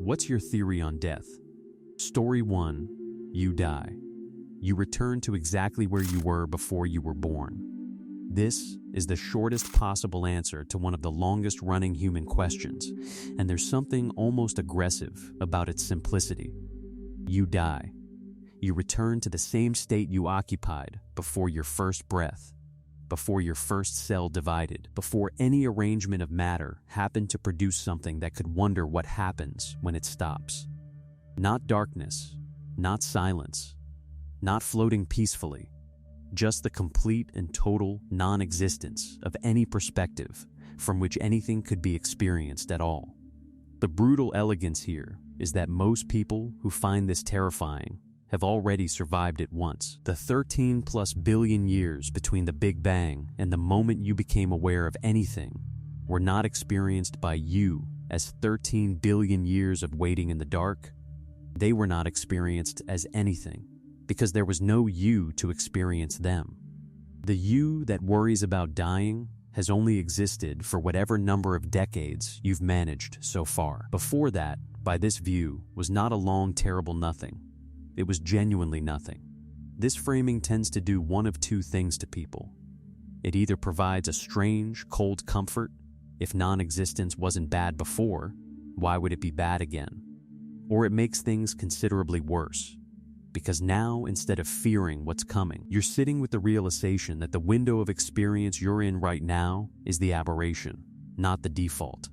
What's your theory on death? Story 1. You die. You return to exactly where you were before you were born. This is the shortest possible answer to one of the longest-running human questions, and there's something almost aggressive about its simplicity. You die. You return to the same state you occupied before your first breath, before your first cell divided, before any arrangement of matter happened to produce something that could wonder what happens when it stops. Not darkness, not silence, not floating peacefully, just the complete and total non-existence of any perspective from which anything could be experienced at all. The brutal elegance here is that most people who find this terrifying have already survived it once. The 13+ billion years between the Big Bang and the moment you became aware of anything were not experienced by you as 13 billion years of waiting in the dark. They were not experienced as anything because there was no you to experience them. The you that worries about dying has only existed for whatever number of decades you've managed so far. Before that, by this view, was not a long, terrible nothing. It was genuinely nothing. This framing tends to do one of two things to people. It either provides a strange, cold comfort. If non-existence wasn't bad before, why would it be bad again? Or it makes things considerably worse. Because now, instead of fearing what's coming, you're sitting with the realization that the window of experience you're in right now is the aberration, not the default.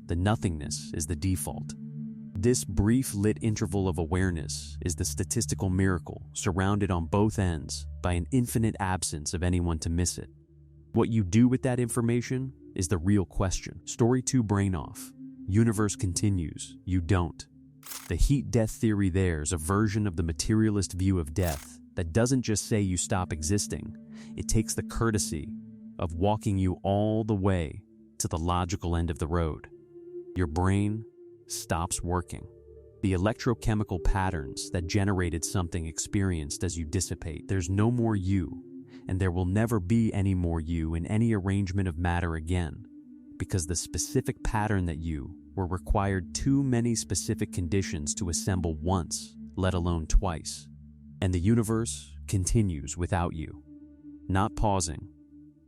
The nothingness is the default. This brief lit interval of awareness is the statistical miracle surrounded on both ends by an infinite absence of anyone to miss it. What you do with that information is the real question. Story 2, brain off. Universe continues. You don't. The heat-death theory there's a version of the materialist view of death that doesn't just say you stop existing. It takes the courtesy of walking you all the way to the logical end of the road. Your brain stops working. The electrochemical patterns that generated something experienced as you dissipate. There's no more you, and there will never be any more you in any arrangement of matter again, because the specific pattern that you were required too many specific conditions to assemble once, let alone twice. And the universe continues without you. Not pausing,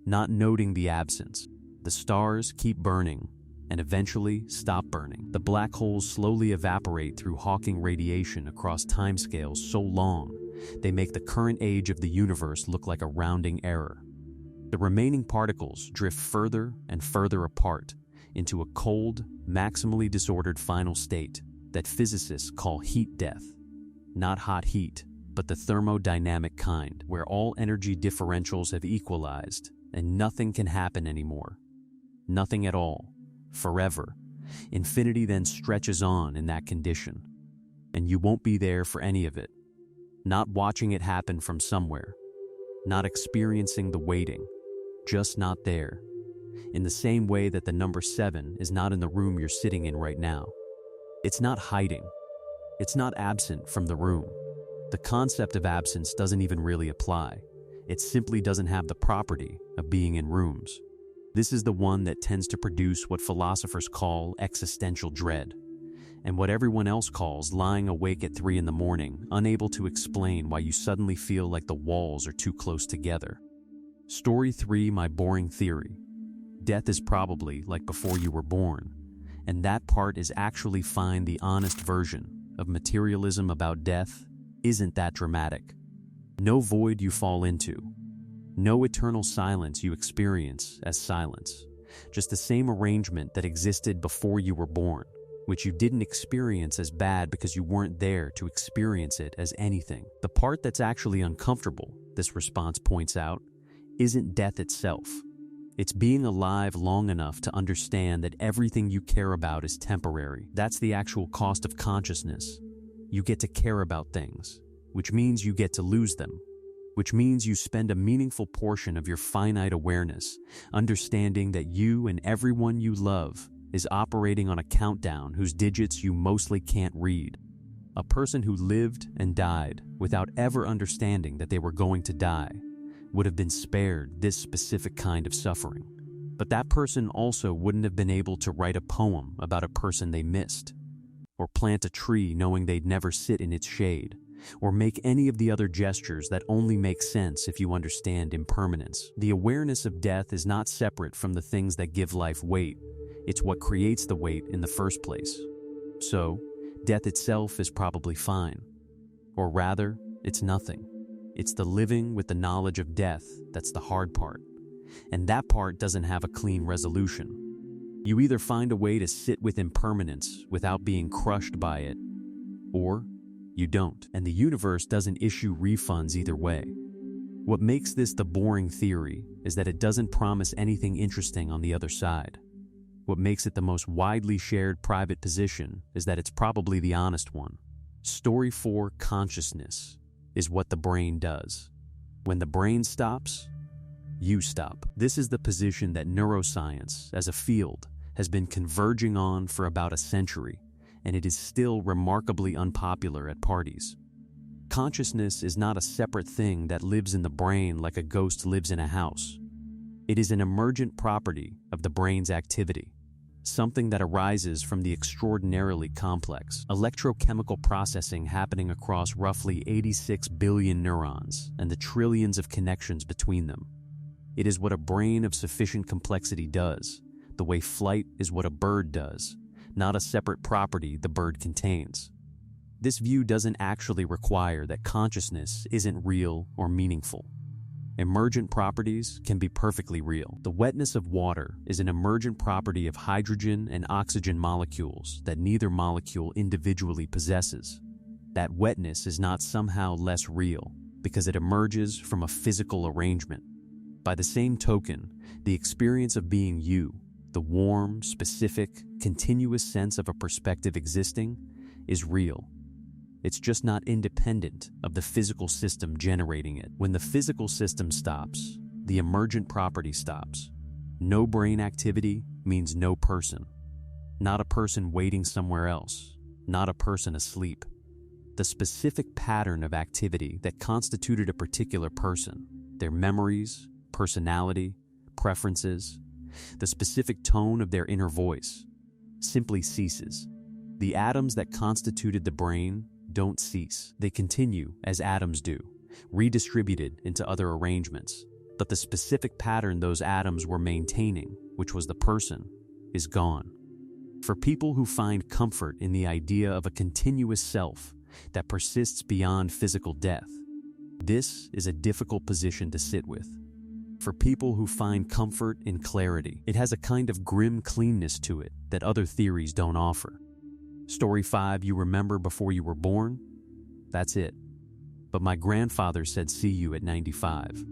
not noting the absence. The stars keep burning and eventually stop burning. The black holes slowly evaporate through Hawking radiation across timescales so long they make the current age of the universe look like a rounding error. The remaining particles drift further and further apart into a cold, maximally disordered final state that physicists call heat death. Not hot heat, but the thermodynamic kind, where all energy differentials have equalized and nothing can happen anymore. Nothing at all. Forever. Infinity then stretches on in that condition, and you won't be there for any of it. Not watching it happen from somewhere. Not experiencing the waiting. Just not there. In the same way that the number 7 is not in the room you're sitting in right now. It's not hiding. It's not absent from the room. The concept of absence doesn't even really apply. It simply doesn't have the property of being in rooms. This is the one that tends to produce what philosophers call existential dread, and what everyone else calls lying awake at 3 in the morning, unable to explain why you suddenly feel like the walls are too close together. Story 3, my boring theory. Death is probably like before you were born, and that part is actually fine. The honest version of materialism about death isn't that dramatic. No void you fall into. No eternal silence you experience as silence. Just the same arrangement that existed before you were born, which you didn't experience as bad because you weren't there to experience it as anything. The part that's actually uncomfortable, this response points out, isn't death itself. It's being alive long enough to understand that everything you care about is temporary. That's the actual cost of consciousness. You get to care about things, which means you get to lose them. Which means you spend a meaningful portion of your finite awareness understanding that you and everyone you love is operating on a countdown whose digits you mostly can't read. A person who lived and died without ever understanding that they were going to die would have been spared this specific kind of suffering. But that person also wouldn't have been able to write a poem about a person they missed. or plant a tree knowing they'd never sit in its shade, or make any of the other gestures that only make sense if you understand impermanence. The awareness of death is not separate from the things that give life weight. It's what creates the weight in the first place. So, death itself is probably fine. Or rather, it's nothing. It's the living with the knowledge of death that's the hard part. And that part doesn't have a clean resolution. You either find a way to sit with impermanence without being crushed by it, or you don't. And the universe doesn't issue refunds either way. What makes this the boring theory is that it doesn't promise anything interesting on the other side. What makes it the most widely shared private position is that it's probably the honest one. Story 4, consciousness, is what the brain does. When the brain stops, you stop. This is the position that neuroscience, as a field, has been converging on for about a century, and it is still remarkably unpopular at parties. Consciousness is not a separate thing that lives in the brain like a ghost lives in a house. It is an emergent property of the brain's activity, something that arises from the extraordinarily complex electrochemical processing happening across roughly 86 billion neurons and the trillions of connections between them. It is what a brain of sufficient complexity does, the way flight is what a bird does, not a separate property the bird contains. This view doesn't actually require that consciousness isn't real or meaningful. Emergent properties can be perfectly real. The wetness of water is an emergent property of hydrogen and oxygen molecules that neither molecule individually possesses. That wetness is not somehow less real because it emerges from a physical arrangement. By the same token, the experience of being you, the warm, specific, continuous sense of a perspective existing, is real. It's just not independent of the physical system generating it. When the physical system stops, the emergent property stops. No brain activity means no person. Not a person waiting somewhere else. Not a person asleep. The specific pattern of activity that constituted a particular person, their memories, personality, preferences, the specific tone of their inner voice, simply ceases. The atoms that constituted the brain don't cease. They continue as atoms do, redistributed into other arrangements. But the specific pattern those atoms were maintaining, which was the person, is gone. For people who find comfort in the idea of a continuous self that persists beyond physical death, this is a difficult position to sit with. For people who find comfort in clarity, it has a kind of grim cleanness to it that other theories don't offer. Story 5, you remember before you were born? That's it. But my grandfather said see you at 95.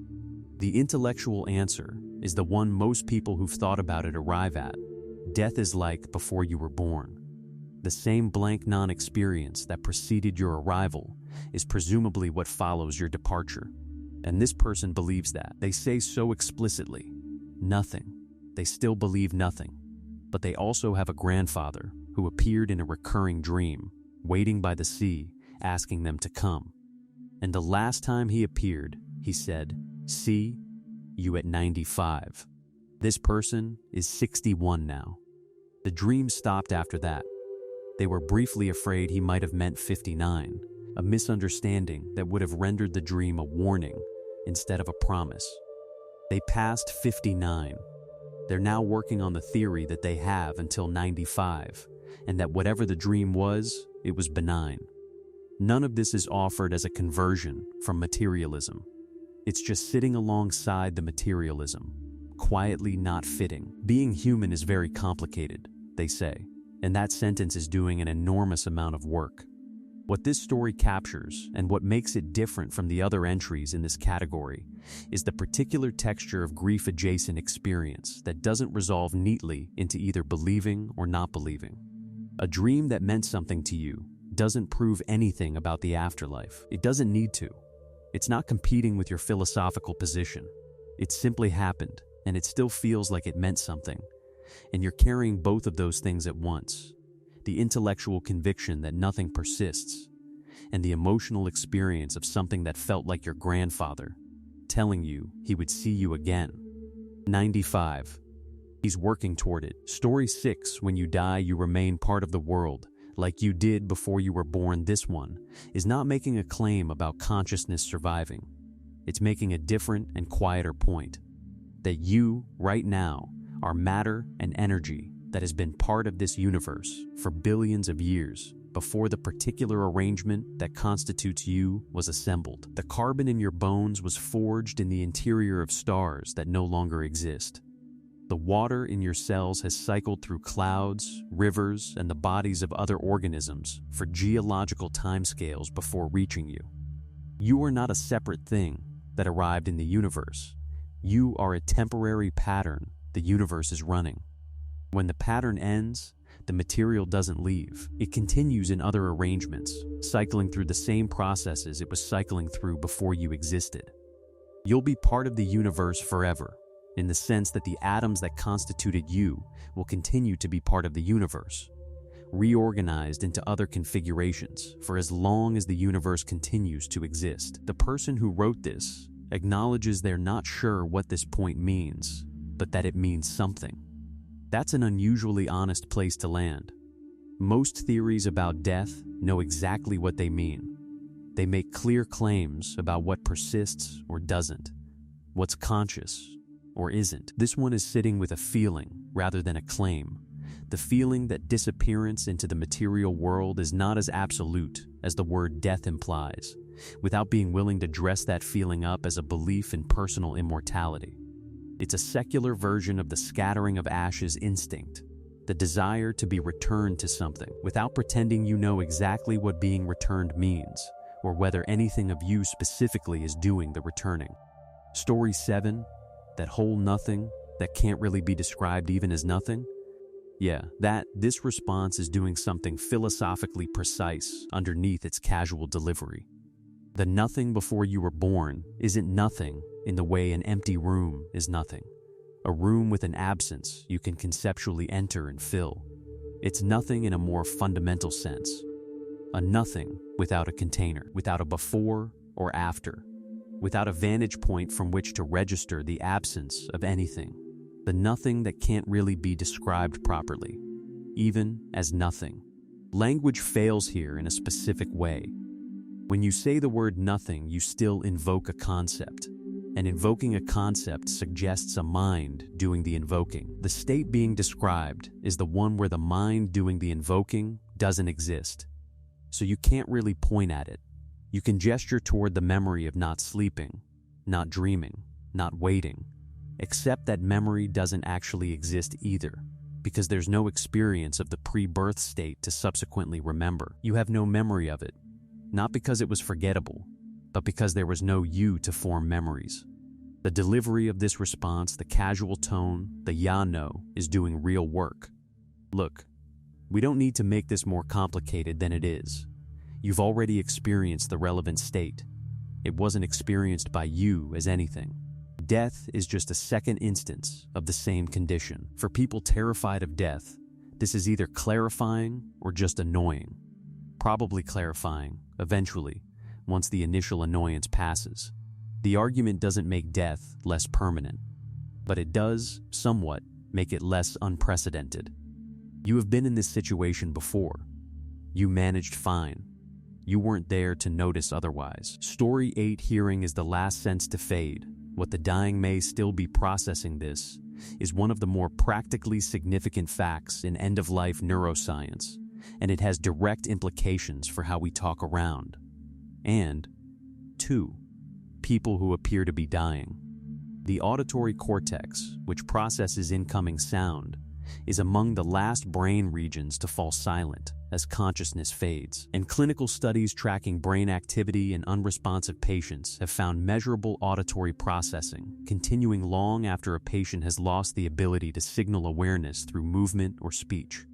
The intellectual answer is the one most people who've thought about it arrive at. Death is like before you were born. The same blank non-experience that preceded your arrival is presumably what follows your departure. And this person believes that. They say so explicitly. Nothing. They still believe nothing. But they also have a grandfather who appeared in a recurring dream, waiting by the sea, asking them to come. And the last time he appeared, he said, see you at 95. This person is 61 now. The dream stopped after that. They were briefly afraid he might have meant 59, a misunderstanding that would have rendered the dream a warning instead of a promise. They passed 59. They're now working on the theory that they have until 95, and that whatever the dream was, it was benign. None of this is offered as a conversion from materialism. It's just sitting alongside the materialism, quietly not fitting. Being human is very complicated, they say, and that sentence is doing an enormous amount of work. What this story captures, and what makes it different from the other entries in this category, is the particular texture of grief-adjacent experience that doesn't resolve neatly into either believing or not believing. A dream that meant something to you doesn't prove anything about the afterlife. It doesn't need to. It's not competing with your philosophical position. It simply happened, and it still feels like it meant something. And you're carrying both of those things at once. The intellectual conviction that nothing persists, and the emotional experience of something that felt like your grandfather, telling you he would see you again. 95. He's working toward it. Story 6, when you die, you remain part of the world, like you did before you were born. This one is not making a claim about consciousness surviving. It's making a different and quieter point that you, right now, are matter and energy that has been part of this universe for billions of years before the particular arrangement that constitutes you was assembled. The carbon in your bones was forged in the interior of stars that no longer exist. The water in your cells has cycled through clouds, rivers, and the bodies of other organisms for geological timescales before reaching you. You are not a separate thing that arrived in the universe. You are a temporary pattern the universe is running. When the pattern ends, the material doesn't leave. It continues in other arrangements, cycling through the same processes it was cycling through before you existed. You'll be part of the universe forever, in the sense that the atoms that constituted you will continue to be part of the universe, reorganized into other configurations for as long as the universe continues to exist. The person who wrote this acknowledges they're not sure what this point means, but that it means something. That's an unusually honest place to land. Most theories about death know exactly what they mean. They make clear claims about what persists or doesn't, what's conscious or isn't. This one is sitting with a feeling rather than a claim. The feeling that disappearance into the material world is not as absolute as the word death implies, without being willing to dress that feeling up as a belief in personal immortality. It's a secular version of the scattering of ashes instinct, the desire to be returned to something, without pretending you know exactly what being returned means, or whether anything of you specifically is doing the returning. Story 7, that whole nothing that can't really be described even as nothing? Yeah, this response is doing something philosophically precise underneath its casual delivery. The nothing before you were born isn't nothing in the way an empty room is nothing. A room with an absence you can conceptually enter and fill. It's nothing in a more fundamental sense. A nothing without a container, without a before or after, without a vantage point from which to register the absence of anything. The nothing that can't really be described properly, even as nothing. Language fails here in a specific way. When you say the word nothing, you still invoke a concept. And invoking a concept suggests a mind doing the invoking. The state being described is the one where the mind doing the invoking doesn't exist. So you can't really point at it. You can gesture toward the memory of not sleeping, not dreaming, not waiting, except that memory doesn't actually exist either, because there's no experience of the pre-birth state to subsequently remember. You have no memory of it, not because it was forgettable, but because there was no you to form memories. The delivery of this response, the casual tone, the ya-no, is doing real work. Look, we don't need to make this more complicated than it is. You've already experienced the relevant state. It wasn't experienced by you as anything. Death is just a second instance of the same condition. For people terrified of death, this is either clarifying or just annoying. Probably clarifying, eventually, once the initial annoyance passes. The argument doesn't make death less permanent, but it does, somewhat, make it less unprecedented. You have been in this situation before. You managed fine. You weren't there to notice otherwise. Story 8, hearing is the last sense to fade. What the dying may still be processing this is one of the more practically significant facts in end-of-life neuroscience, and it has direct implications for how we talk around. And, 2, people who appear to be dying. The auditory cortex, which processes incoming sound, is among the last brain regions to fall silent as consciousness fades. And clinical studies tracking brain activity in unresponsive patients have found measurable auditory processing continuing long after a patient has lost the ability to signal awareness through movement or speech.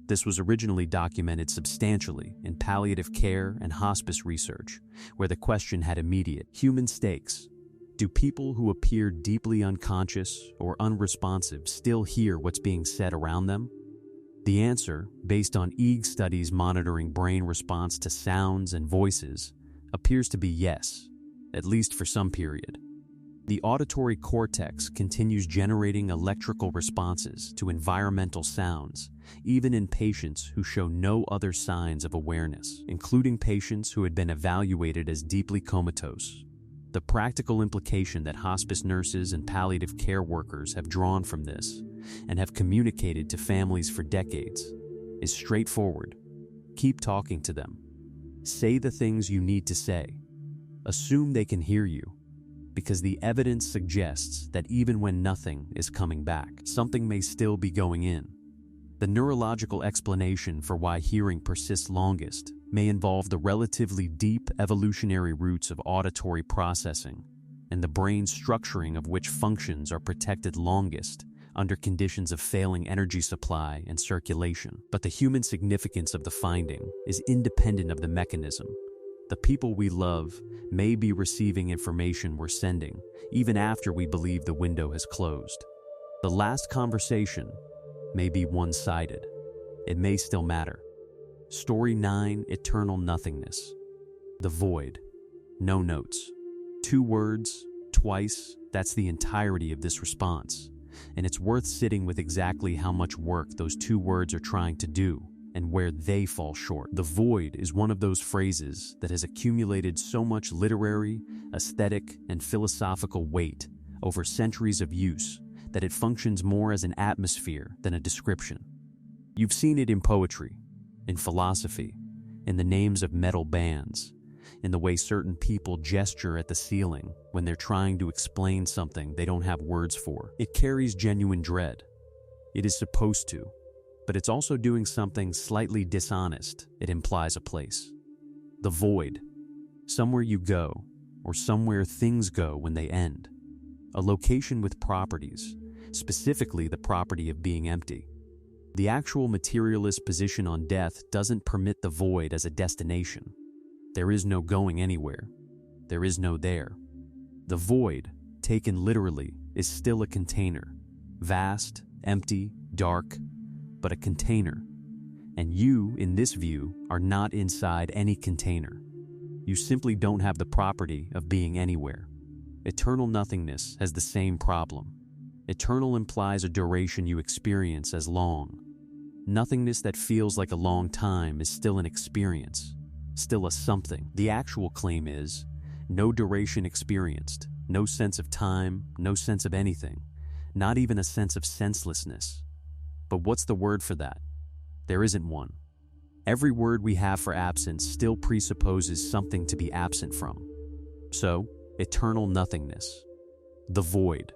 This was originally documented substantially in palliative care and hospice research, where the question had immediate human stakes. Do people who appear deeply unconscious or unresponsive still hear what's being said around them? The answer, based on EEG studies monitoring brain response to sounds and voices, appears to be yes, at least for some period. The auditory cortex continues generating electrical responses to environmental sounds even in patients who show no other signs of awareness, including patients who had been evaluated as deeply comatose. The practical implication that hospice nurses and palliative care workers have drawn from this, and have communicated to families for decades, is straightforward. Keep talking to them. Say the things you need to say. Assume they can hear you, because the evidence suggests that even when nothing is coming back, something may still be going in. The neurological explanation for why hearing persists longest may involve the relatively deep evolutionary roots of auditory processing and the brain's structuring of which functions are protected longest under conditions of failing energy supply and circulation. But the human significance of the finding is independent of the mechanism. The people we love may be receiving information we're sending, even after we believe the window has closed. The last conversation may be one-sided. It may still matter. Story 9, Eternal Nothingness. The void. No notes. 2 words, twice, that's the entirety of this response. And it's worth sitting with exactly how much work those 2 words are trying to do and where they fall short. The void is one of those phrases that has accumulated so much literary, aesthetic, and philosophical weight over centuries of use that it functions more as an atmosphere than a description. You've seen it in poetry, in philosophy, in the names of metal bands, in the way certain people gesture at the ceiling when they're trying to explain something they don't have words for. It carries genuine dread. It is supposed to, but it's also doing something slightly dishonest. It implies a place. The void. Somewhere you go, or somewhere things go when they end. A location with properties, specifically the property of being empty. The actual materialist position on death doesn't permit the void as a destination. There is no going anywhere. There is no there. The void, taken literally, is still a container. Vast, empty, dark, but a container. And you, in this view, are not inside any container. You simply don't have the property of being anywhere. Eternal nothingness has the same problem. Eternal implies a duration you experience as long. Nothingness that feels like a long time is still an experience, still a something. The actual claim is, no duration experienced, no sense of time, no sense of anything, not even a sense of senselessness. But what's the word for that? There isn't one. Every word we have for absence still presupposes something to be absent from. So, eternal nothingness. The void.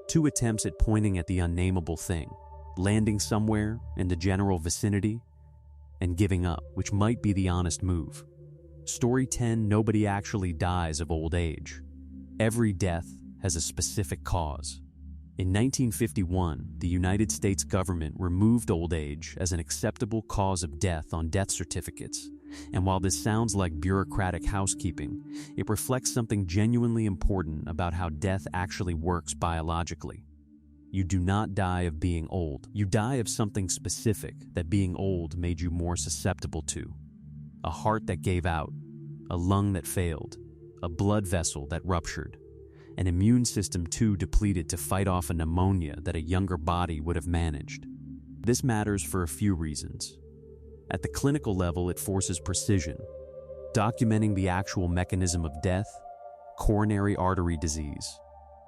2 attempts at pointing at the unnameable thing, landing somewhere in the general vicinity, and giving up, which might be the honest move. Story 10, Nobody actually dies of old age. Every death has a specific cause. In 1951, the United States government removed old age as an acceptable cause of death on death certificates. And while this sounds like bureaucratic housekeeping, it reflects something genuinely important about how death actually works biologically. You do not die of being old. You die of something specific that being old made you more susceptible to. A heart that gave out, a lung that failed, a blood vessel that ruptured, an immune system too depleted to fight off a pneumonia that a younger body would have managed. This matters for a few reasons. At the clinical level, it forces precision, documenting the actual mechanism of death, coronary artery disease,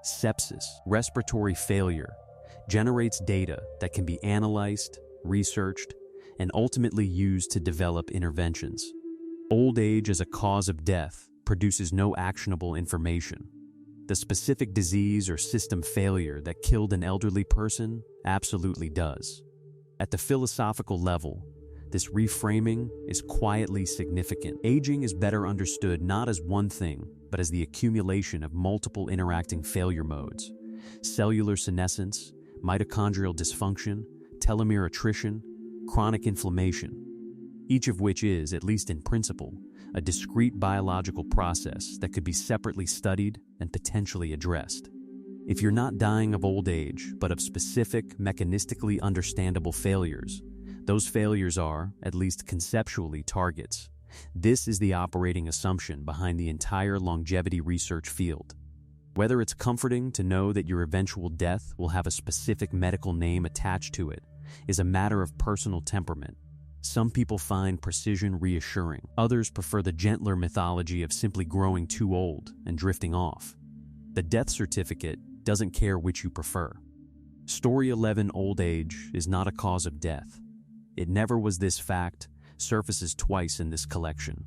sepsis, respiratory failure, generates data that can be analyzed, researched, and ultimately used to develop interventions. Old age as a cause of death produces no actionable information. The specific disease or system failure that killed an elderly person absolutely does. At the philosophical level, this reframing is quietly significant. Aging is better understood not as one thing, but as the accumulation of multiple interacting failure modes: cellular senescence, mitochondrial dysfunction, telomere attrition, chronic inflammation, each of which is, at least in principle, a discrete biological process that could be separately studied and potentially addressed. If you're not dying of old age, but of specific, mechanistically understandable failures, those failures are, at least conceptually, targets. This is the operating assumption behind the entire longevity research field. Whether it's comforting to know that your eventual death will have a specific medical name attached to it, is a matter of personal temperament. Some people find precision reassuring. Others prefer the gentler mythology of simply growing too old and drifting off. The death certificate doesn't care which you prefer. Story 11: Old age is not a cause of death. It never was. This fact surfaces twice in this collection,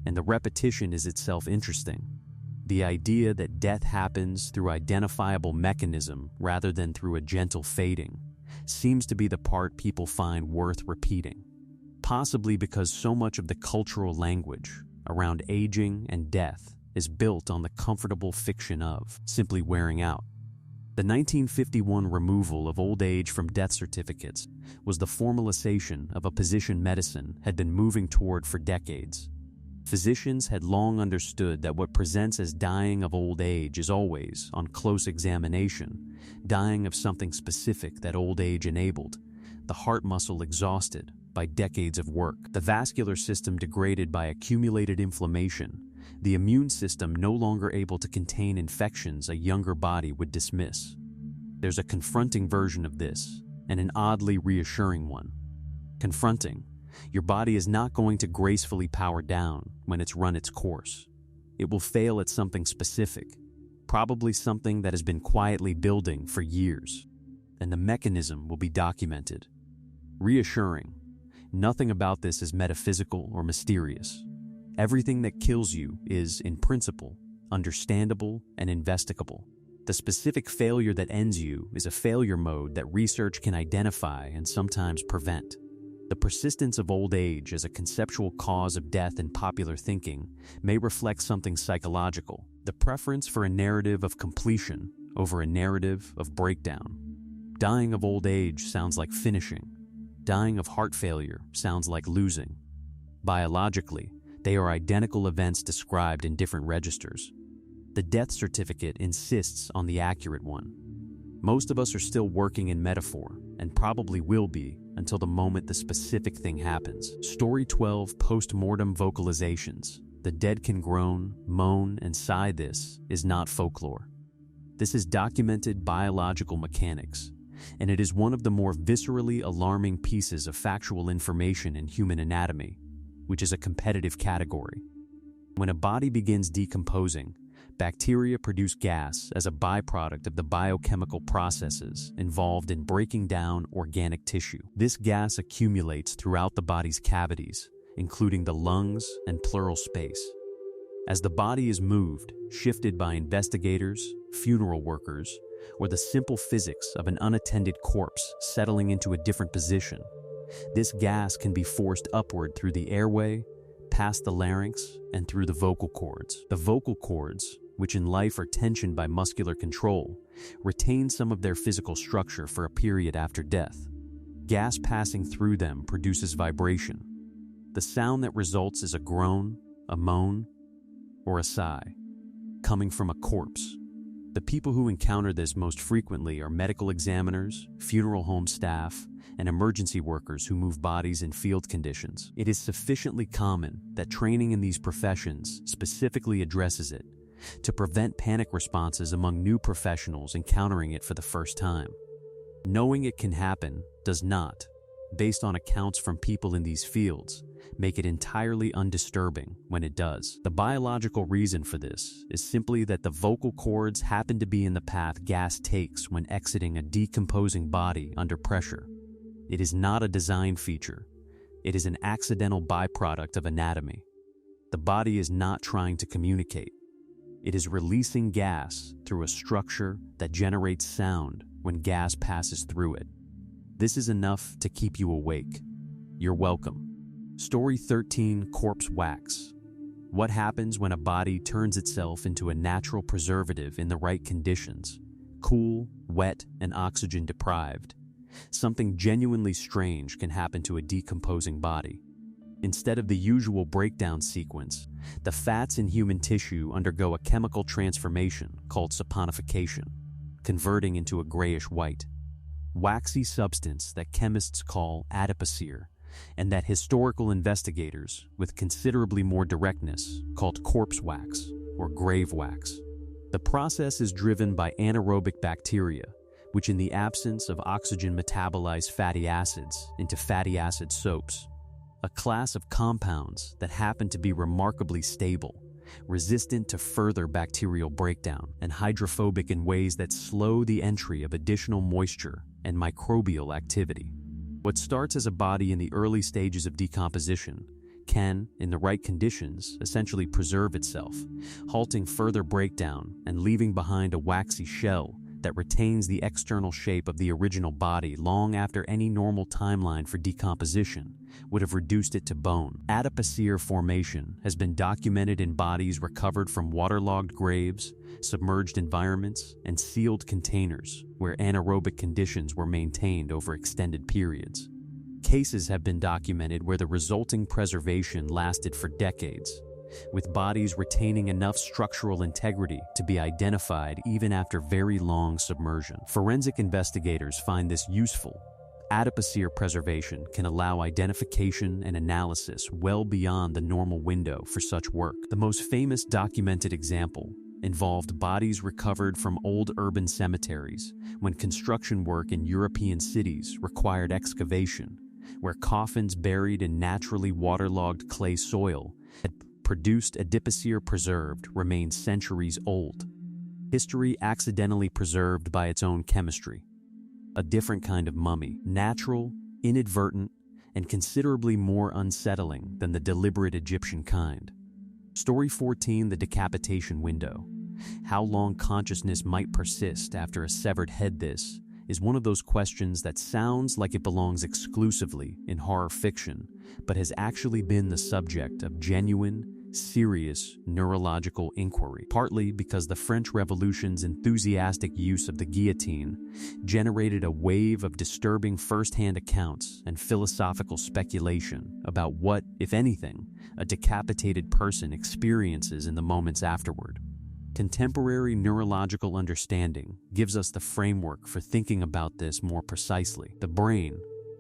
and the repetition is itself interesting. The idea that death happens through identifiable mechanism rather than through a gentle fading seems to be the part people find worth repeating, possibly because so much of the cultural language around aging and death is built on the comfortable fiction of simply wearing out. The 1951 removal of old age from death certificates was the formalization of a position medicine had been moving toward for decades. Physicians had long understood that what presents as dying of old age is always, on close examination, dying of something specific that old age enabled: the heart muscle exhausted by decades of work, the vascular system degraded by accumulated inflammation, the immune system no longer able to contain infections a younger body would dismiss. There's a confronting version of this, and an oddly reassuring one. Confronting: your body is not going to gracefully power down when it's run its course. It will fail at something specific, probably something that has been quietly building for years, and the mechanism will be documented. Reassuring: nothing about this is metaphysical or mysterious. Everything that kills you is, in principle, understandable and investigable. The specific failure that ends you is a failure mode that research can identify and sometimes prevent. The persistence of old age as a conceptual cause of death in popular thinking may reflect something psychological: the preference for a narrative of completion over a narrative of breakdown. Dying of old age sounds like finishing. Dying of heart failure sounds like losing. Biologically, they are identical events described in different registers. The death certificate insists on the accurate one. Most of us are still working in metaphor, and probably will be until the moment the specific thing happens. Story 12: Post-mortem vocalizations. The dead can groan, moan, and sigh. This is not folklore. This is documented biological mechanics, and it is one of the more viscerally alarming pieces of factual information in human anatomy, which is a competitive category. When a body begins decomposing, bacteria produce gas as a byproduct of the biochemical processes involved in breaking down organic tissue. This gas accumulates throughout the body's cavities, including the lungs and pleural space. As the body is moved, shifted by investigators, funeral workers, or the simple physics of an unattended corpse settling into a different position, this gas can be forced upward through the airway, past the larynx, and through the vocal cords. The vocal cords, which in life are tensioned by muscular control, retain some of their physical structure for a period after death. Gas passing through them produces vibration. The sound that results is a groan, a moan, or a sigh, coming from a corpse. The people who encounter this most frequently are medical examiners, funeral home staff, and emergency workers who move bodies in field conditions. It is sufficiently common that training in these professions specifically addresses it, to prevent panic responses among new professionals encountering it for the first time. Knowing it can happen does not, based on accounts from people in these fields, make it entirely undisturbing when it does. The biological reason for this is simply that the vocal cords happen to be in the path gas takes when exiting a decomposing body under pressure. It is not a design feature. It is an accidental byproduct of anatomy. The body is not trying to communicate. It is releasing gas through a structure that generates sound when gas passes through it. This is enough to keep you awake. You're welcome. Story 13: Corpse wax. What happens when a body turns itself into a natural preservative in the right conditions? Cool, wet, and oxygen deprived. Something genuinely strange can happen to a decomposing body. Instead of the usual breakdown sequence, the fats in human tissue undergo a chemical transformation called saponification, converting into a grayish white, waxy substance that chemists call adipocere, and that historical investigators, with considerably more directness, called corpse wax or grave wax. The process is driven by anaerobic bacteria, which in the absence of oxygen metabolize fatty acids into fatty acid soaps, a class of compounds that happen to be remarkably stable, resistant to further bacterial breakdown, and hydrophobic in ways that slow the entry of additional moisture and microbial activity. What starts as a body in the early stages of decomposition can, in the right conditions, essentially preserve itself, halting further breakdown and leaving behind a waxy shell that retains the external shape of the original body long after any normal timeline for decomposition would have reduced it to bone. Adipocere formation has been documented in bodies recovered from waterlogged graves, submerged environments, and sealed containers where anaerobic conditions were maintained over extended periods. Cases have been documented where the resulting preservation lasted for decades, with bodies retaining enough structural integrity to be identified even after very long submersion. Forensic investigators find this useful. Adipocere preservation can allow identification and analysis well beyond the normal window for such work. The most famous documented example involved bodies recovered from old urban cemeteries when construction work in European cities required excavation, where coffins buried in naturally waterlogged clay soil had produced adipocere preserved remained centuries old. History accidentally preserved by its own chemistry. A different kind of mummy, natural, inadvertent, and considerably more unsettling than the deliberate Egyptian kind. Story 14, the decapitation window. How long consciousness might persist after a severed head. This is one of those questions that sounds like it belongs exclusively in horror fiction, but has actually been the subject of genuine, serious neurological inquiry, partly because the French Revolution's enthusiastic use of the guillotine generated a wave of disturbing first-hand accounts and philosophical speculation about what, if anything, a decapitated person experiences in the moments afterward. Contemporary neurological understanding gives us the framework for thinking about this more precisely. The brain,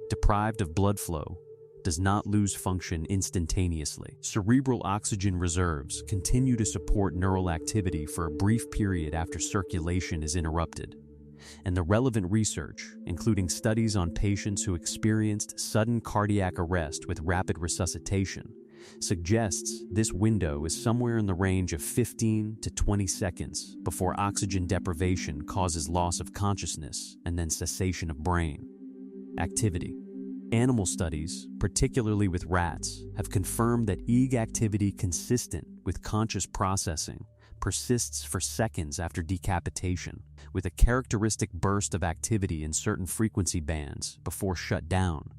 deprived of blood flow, does not lose function instantaneously. Cerebral oxygen reserves continue to support neural activity for a brief period after circulation is interrupted. And the relevant research, including studies on patients who experienced sudden cardiac arrest with rapid resuscitation, suggests this window is somewhere in the range of 15 to 20 seconds before oxygen deprivation causes loss of consciousness and then cessation of brain activity. Animal studies, particularly with rats, have confirmed that EEG activity consistent with conscious processing persists for seconds after decapitation, with a characteristic burst of activity in certain frequency bands before shut down.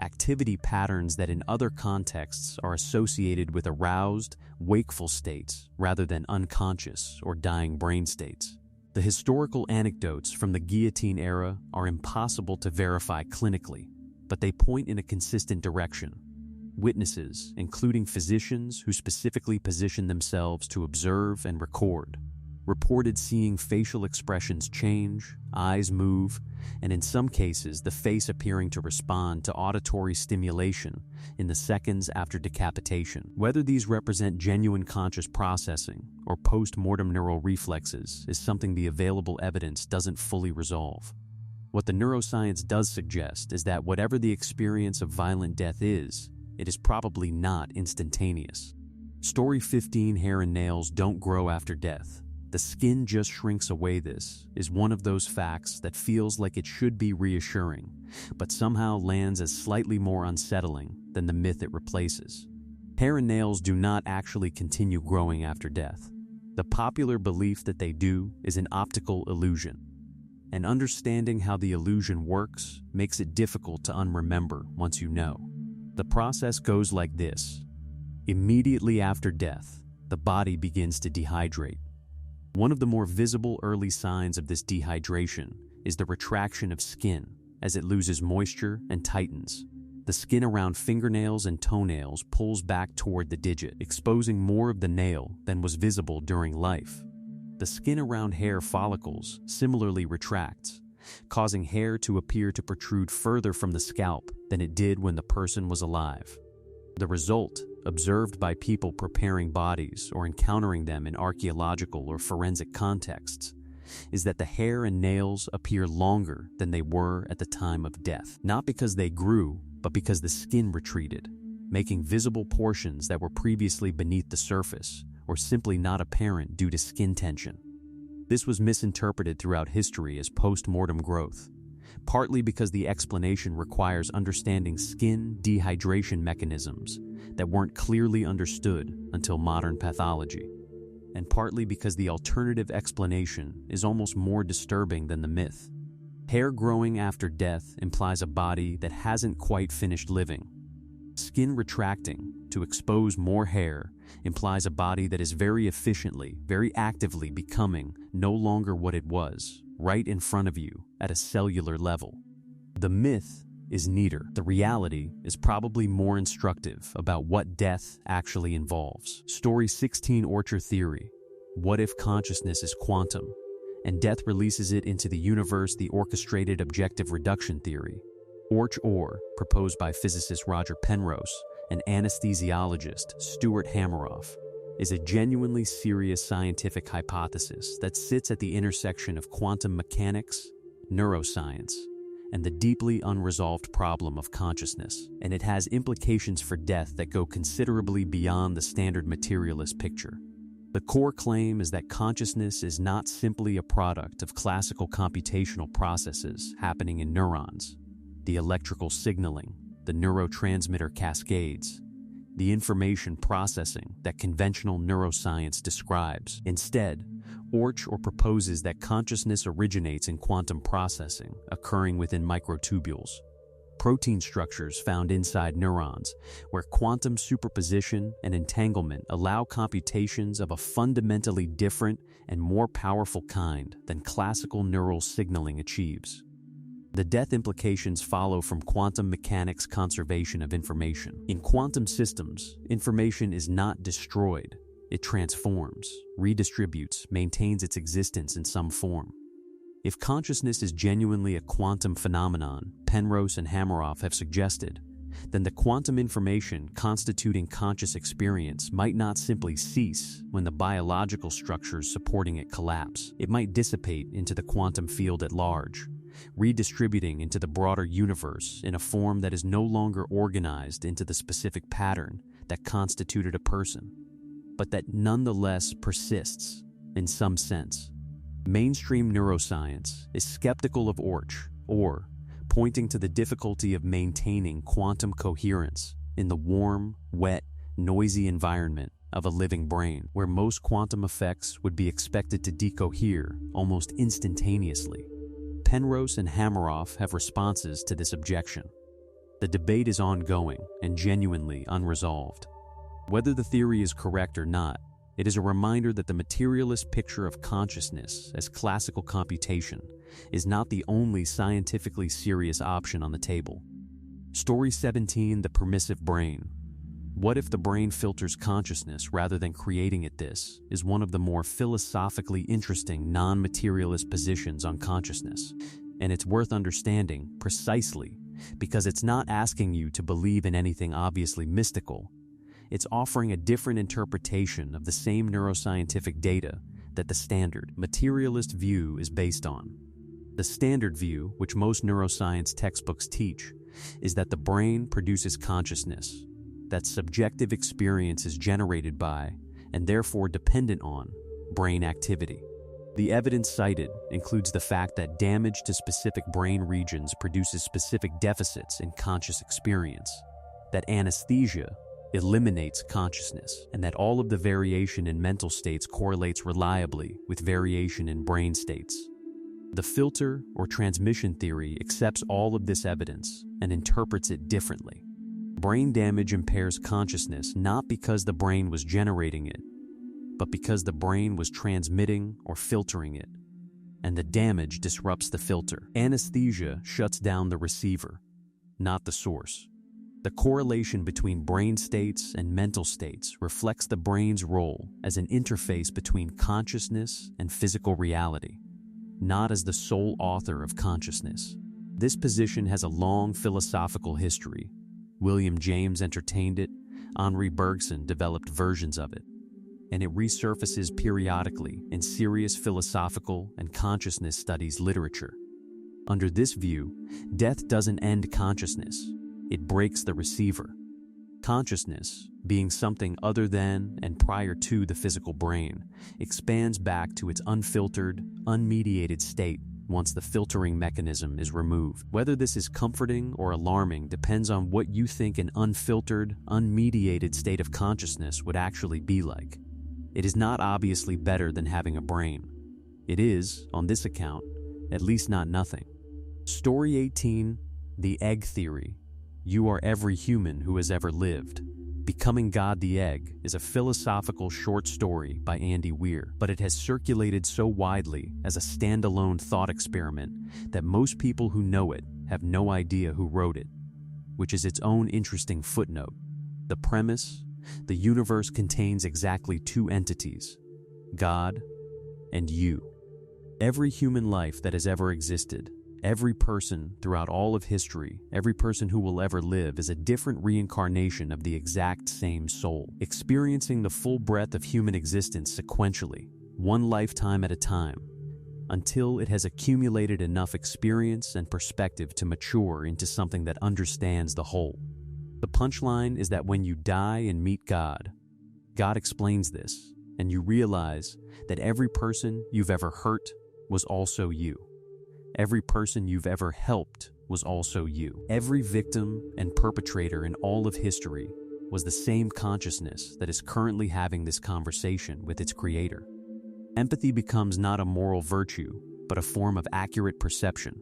Activity patterns that in other contexts are associated with aroused, wakeful states rather than unconscious or dying brain states. The historical anecdotes from the guillotine era are impossible to verify clinically, but they point in a consistent direction. Witnesses, including physicians who specifically position themselves to observe and record, reported seeing facial expressions change, eyes move, and in some cases the face appearing to respond to auditory stimulation in the seconds after decapitation. Whether these represent genuine conscious processing or post-mortem neural reflexes is something the available evidence doesn't fully resolve. What the neuroscience does suggest is that whatever the experience of violent death is, it is probably not instantaneous. Story 15, hair and nails don't grow after death. The skin just shrinks away. This is one of those facts that feels like it should be reassuring, but somehow lands as slightly more unsettling than the myth it replaces. Hair and nails do not actually continue growing after death. The popular belief that they do is an optical illusion. And understanding how the illusion works makes it difficult to unremember once you know. The process goes like this. Immediately after death, the body begins to dehydrate. One of the more visible early signs of this dehydration is the retraction of skin as it loses moisture and tightens. The skin around fingernails and toenails pulls back toward the digit, exposing more of the nail than was visible during life. The skin around hair follicles similarly retracts, causing hair to appear to protrude further from the scalp than it did when the person was alive. The result, observed by people preparing bodies or encountering them in archaeological or forensic contexts, is that the hair and nails appear longer than they were at the time of death, not because they grew, but because the skin retreated, making visible portions that were previously beneath the surface or simply not apparent due to skin tension. This was misinterpreted throughout history as post-mortem growth, partly because the explanation requires understanding skin dehydration mechanisms that weren't clearly understood until modern pathology, and partly because the alternative explanation is almost more disturbing than the myth. Hair growing after death implies a body that hasn't quite finished living. Skin retracting to expose more hair implies a body that is very efficiently, very actively becoming no longer what it was, right in front of you at a cellular level. The myth is neater. The reality is probably more instructive about what death actually involves. Story 16, Orchard Theory. What if consciousness is quantum, and death releases it into the universe? The Orchestrated Objective Reduction Theory, ORCH-OR, proposed by physicist Roger Penrose and anesthesiologist Stuart Hameroff, is a genuinely serious scientific hypothesis that sits at the intersection of quantum mechanics, neuroscience, and the deeply unresolved problem of consciousness, and it has implications for death that go considerably beyond the standard materialist picture. The core claim is that consciousness is not simply a product of classical computational processes happening in neurons, the electrical signaling, the neurotransmitter cascades, the information processing that conventional neuroscience describes. Instead, ORCH-OR proposes that consciousness originates in quantum processing occurring within microtubules, protein structures found inside neurons, where quantum superposition and entanglement allow computations of a fundamentally different and more powerful kind than classical neural signaling achieves. The death implications follow from quantum mechanics' conservation of information. In quantum systems, information is not destroyed. It transforms, redistributes, maintains its existence in some form. If consciousness is genuinely a quantum phenomenon, Penrose and Hameroff have suggested, then the quantum information constituting conscious experience might not simply cease when the biological structures supporting it collapse. It might dissipate into the quantum field at large, redistributing into the broader universe in a form that is no longer organized into the specific pattern that constituted a person, but that nonetheless persists in some sense. Mainstream neuroscience is skeptical of ORCH, pointing to the difficulty of maintaining quantum coherence in the warm, wet, noisy environment of a living brain, where most quantum effects would be expected to decohere almost instantaneously. Penrose and Hameroff have responses to this objection. The debate is ongoing and genuinely unresolved. Whether the theory is correct or not, it is a reminder that the materialist picture of consciousness as classical computation is not the only scientifically serious option on the table. Story 17, The Permissive Brain. What if the brain filters consciousness rather than creating it? This is one of the more philosophically interesting non-materialist positions on consciousness, and it's worth understanding precisely because it's not asking you to believe in anything obviously mystical. It's offering a different interpretation of the same neuroscientific data that the standard materialist view is based on. The standard view, which most neuroscience textbooks teach, is that the brain produces consciousness, that subjective experience is generated by, and therefore dependent on, brain activity. The evidence cited includes the fact that damage to specific brain regions produces specific deficits in conscious experience, that anesthesia eliminates consciousness, and that all of the variation in mental states correlates reliably with variation in brain states. The filter or transmission theory accepts all of this evidence and interprets it differently. Brain damage impairs consciousness not because the brain was generating it, but because the brain was transmitting or filtering it, and the damage disrupts the filter. Anesthesia shuts down the receiver, not the source. The correlation between brain states and mental states reflects the brain's role as an interface between consciousness and physical reality, not as the sole author of consciousness. This position has a long philosophical history. William James entertained it. Henri Bergson developed versions of it. and it resurfaces periodically in serious philosophical and consciousness studies literature. Under this view, death doesn't end consciousness, it breaks the receiver. Consciousness, being something other than and prior to the physical brain, expands back to its unfiltered, unmediated state once the filtering mechanism is removed. Whether this is comforting or alarming depends on what you think an unfiltered, unmediated state of consciousness would actually be like. It is not obviously better than having a brain. It is, on this account, at least not nothing. Story 18, The Egg Theory. You are every human who has ever lived. Becoming God the Egg is a philosophical short story by Andy Weir, but it has circulated so widely as a standalone thought experiment that most people who know it have no idea who wrote it, which is its own interesting footnote. The premise: the universe contains exactly two entities, God and you. Every human life that has ever existed, every person throughout all of history, every person who will ever live is a different reincarnation of the exact same soul, experiencing the full breadth of human existence sequentially, one lifetime at a time, until it has accumulated enough experience and perspective to mature into something that understands the whole. The punchline is that when you die and meet God, God explains this, and you realize that every person you've ever hurt was also you. Every person you've ever helped was also you. Every victim and perpetrator in all of history was the same consciousness that is currently having this conversation with its creator. Empathy becomes not a moral virtue, but a form of accurate perception.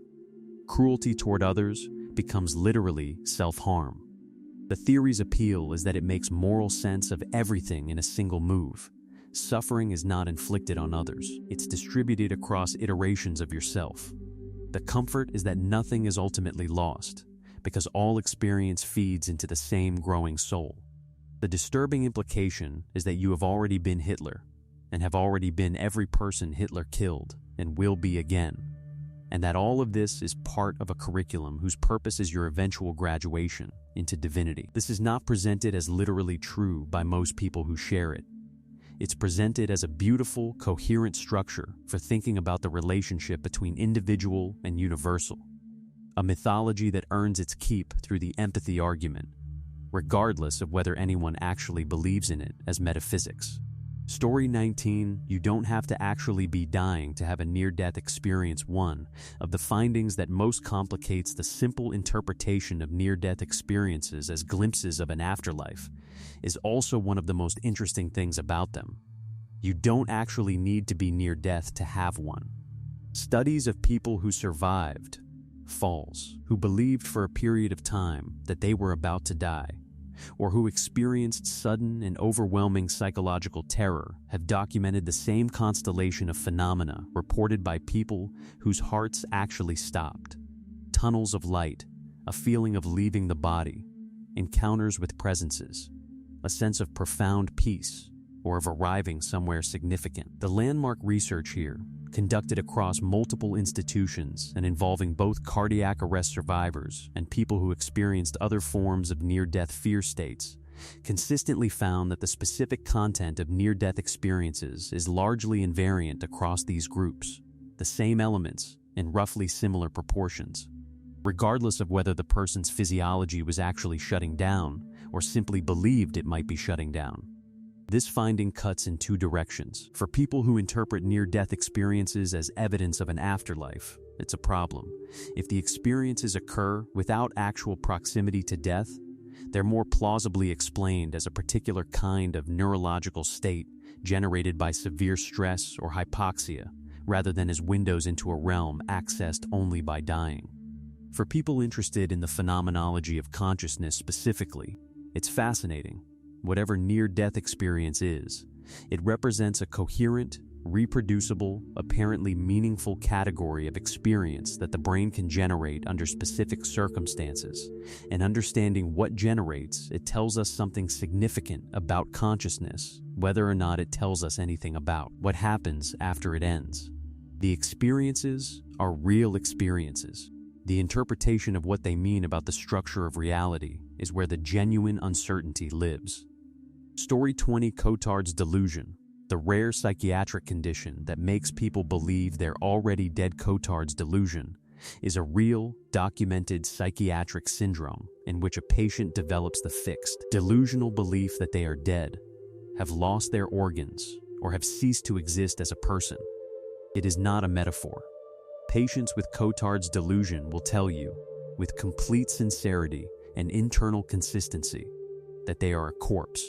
Cruelty toward others becomes literally self-harm. The theory's appeal is that it makes moral sense of everything in a single move. Suffering is not inflicted on others. It's distributed across iterations of yourself. The comfort is that nothing is ultimately lost, because all experience feeds into the same growing soul. The disturbing implication is that you have already been Hitler, and have already been every person Hitler killed, and will be again, and that all of this is part of a curriculum whose purpose is your eventual graduation into divinity. This is not presented as literally true by most people who share it. It's presented as a beautiful, coherent structure for thinking about the relationship between individual and universal, a mythology that earns its keep through the empathy argument, regardless of whether anyone actually believes in it as metaphysics. Story 19, You Don't Have to Actually Be Dying to Have a Near-Death Experience. One of the findings that most complicates the simple interpretation of near-death experiences as glimpses of an afterlife is also one of the most interesting things about them. You don't actually need to be near death to have one. Studies of people who survived falls, who believed for a period of time that they were about to die, or who experienced sudden and overwhelming psychological terror, have documented the same constellation of phenomena reported by people whose hearts actually stopped. Tunnels of light, a feeling of leaving the body, encounters with presences, a sense of profound peace, or of arriving somewhere significant. The landmark research here, conducted across multiple institutions and involving both cardiac arrest survivors and people who experienced other forms of near-death fear states, consistently found that the specific content of near-death experiences is largely invariant across these groups, the same elements in roughly similar proportions, regardless of whether the person's physiology was actually shutting down or simply believed it might be shutting down. This finding cuts in two directions. For people who interpret near-death experiences as evidence of an afterlife, it's a problem. If the experiences occur without actual proximity to death, they're more plausibly explained as a particular kind of neurological state generated by severe stress or hypoxia, rather than as windows into a realm accessed only by dying. For people interested in the phenomenology of consciousness specifically, it's fascinating. Whatever near-death experience is, it represents a coherent, reproducible, apparently meaningful category of experience that the brain can generate under specific circumstances. And understanding what generates it tells us something significant about consciousness, whether or not it tells us anything about what happens after it ends. The experiences are real experiences. The interpretation of what they mean about the structure of reality is where the genuine uncertainty lives. Story 20, Cotard's Delusion. The rare psychiatric condition that makes people believe they're already dead. Cotard's delusion is a real, documented psychiatric syndrome in which a patient develops the fixed, delusional belief that they are dead, have lost their organs, or have ceased to exist as a person. It is not a metaphor. Patients with Cotard's delusion will tell you, with complete sincerity and internal consistency, that they are a corpse,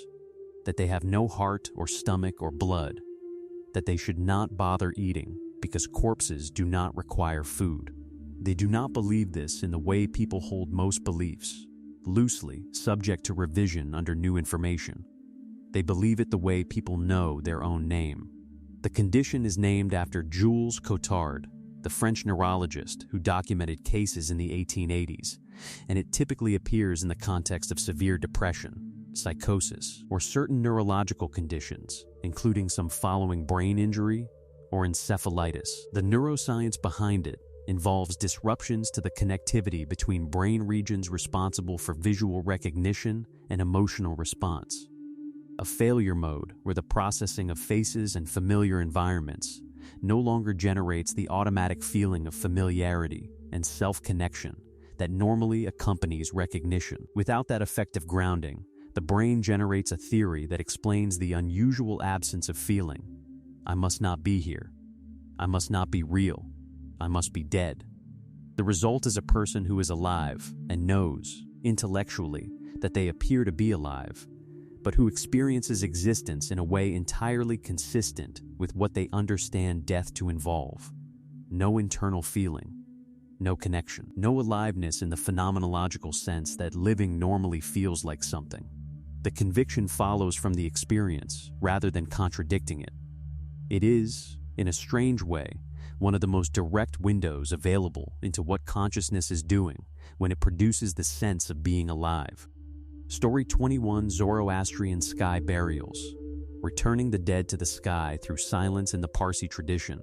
that they have no heart or stomach or blood, that they should not bother eating because corpses do not require food. They do not believe this in the way people hold most beliefs, loosely, subject to revision under new information. They believe it the way people know their own name. The condition is named after Jules Cotard, the French neurologist who documented cases in the 1880s, and it typically appears in the context of severe depression, psychosis, or certain neurological conditions, including some following brain injury or encephalitis. The neuroscience behind it involves disruptions to the connectivity between brain regions responsible for visual recognition and emotional response. A failure mode where the processing of faces and familiar environments no longer generates the automatic feeling of familiarity and self-connection that normally accompanies recognition. Without that effective grounding, the brain generates a theory that explains the unusual absence of feeling. I must not be here. I must not be real. I must be dead. The result is a person who is alive and knows, intellectually, that they appear to be alive, but who experiences existence in a way entirely consistent with what they understand death to involve. No internal feeling, no connection, no aliveness in the phenomenological sense that living normally feels like something. The conviction follows from the experience rather than contradicting it. It is, in a strange way, one of the most direct windows available into what consciousness is doing when it produces the sense of being alive. Story 21: Zoroastrian Sky Burials. Returning the dead to the sky through silence in the Parsi tradition.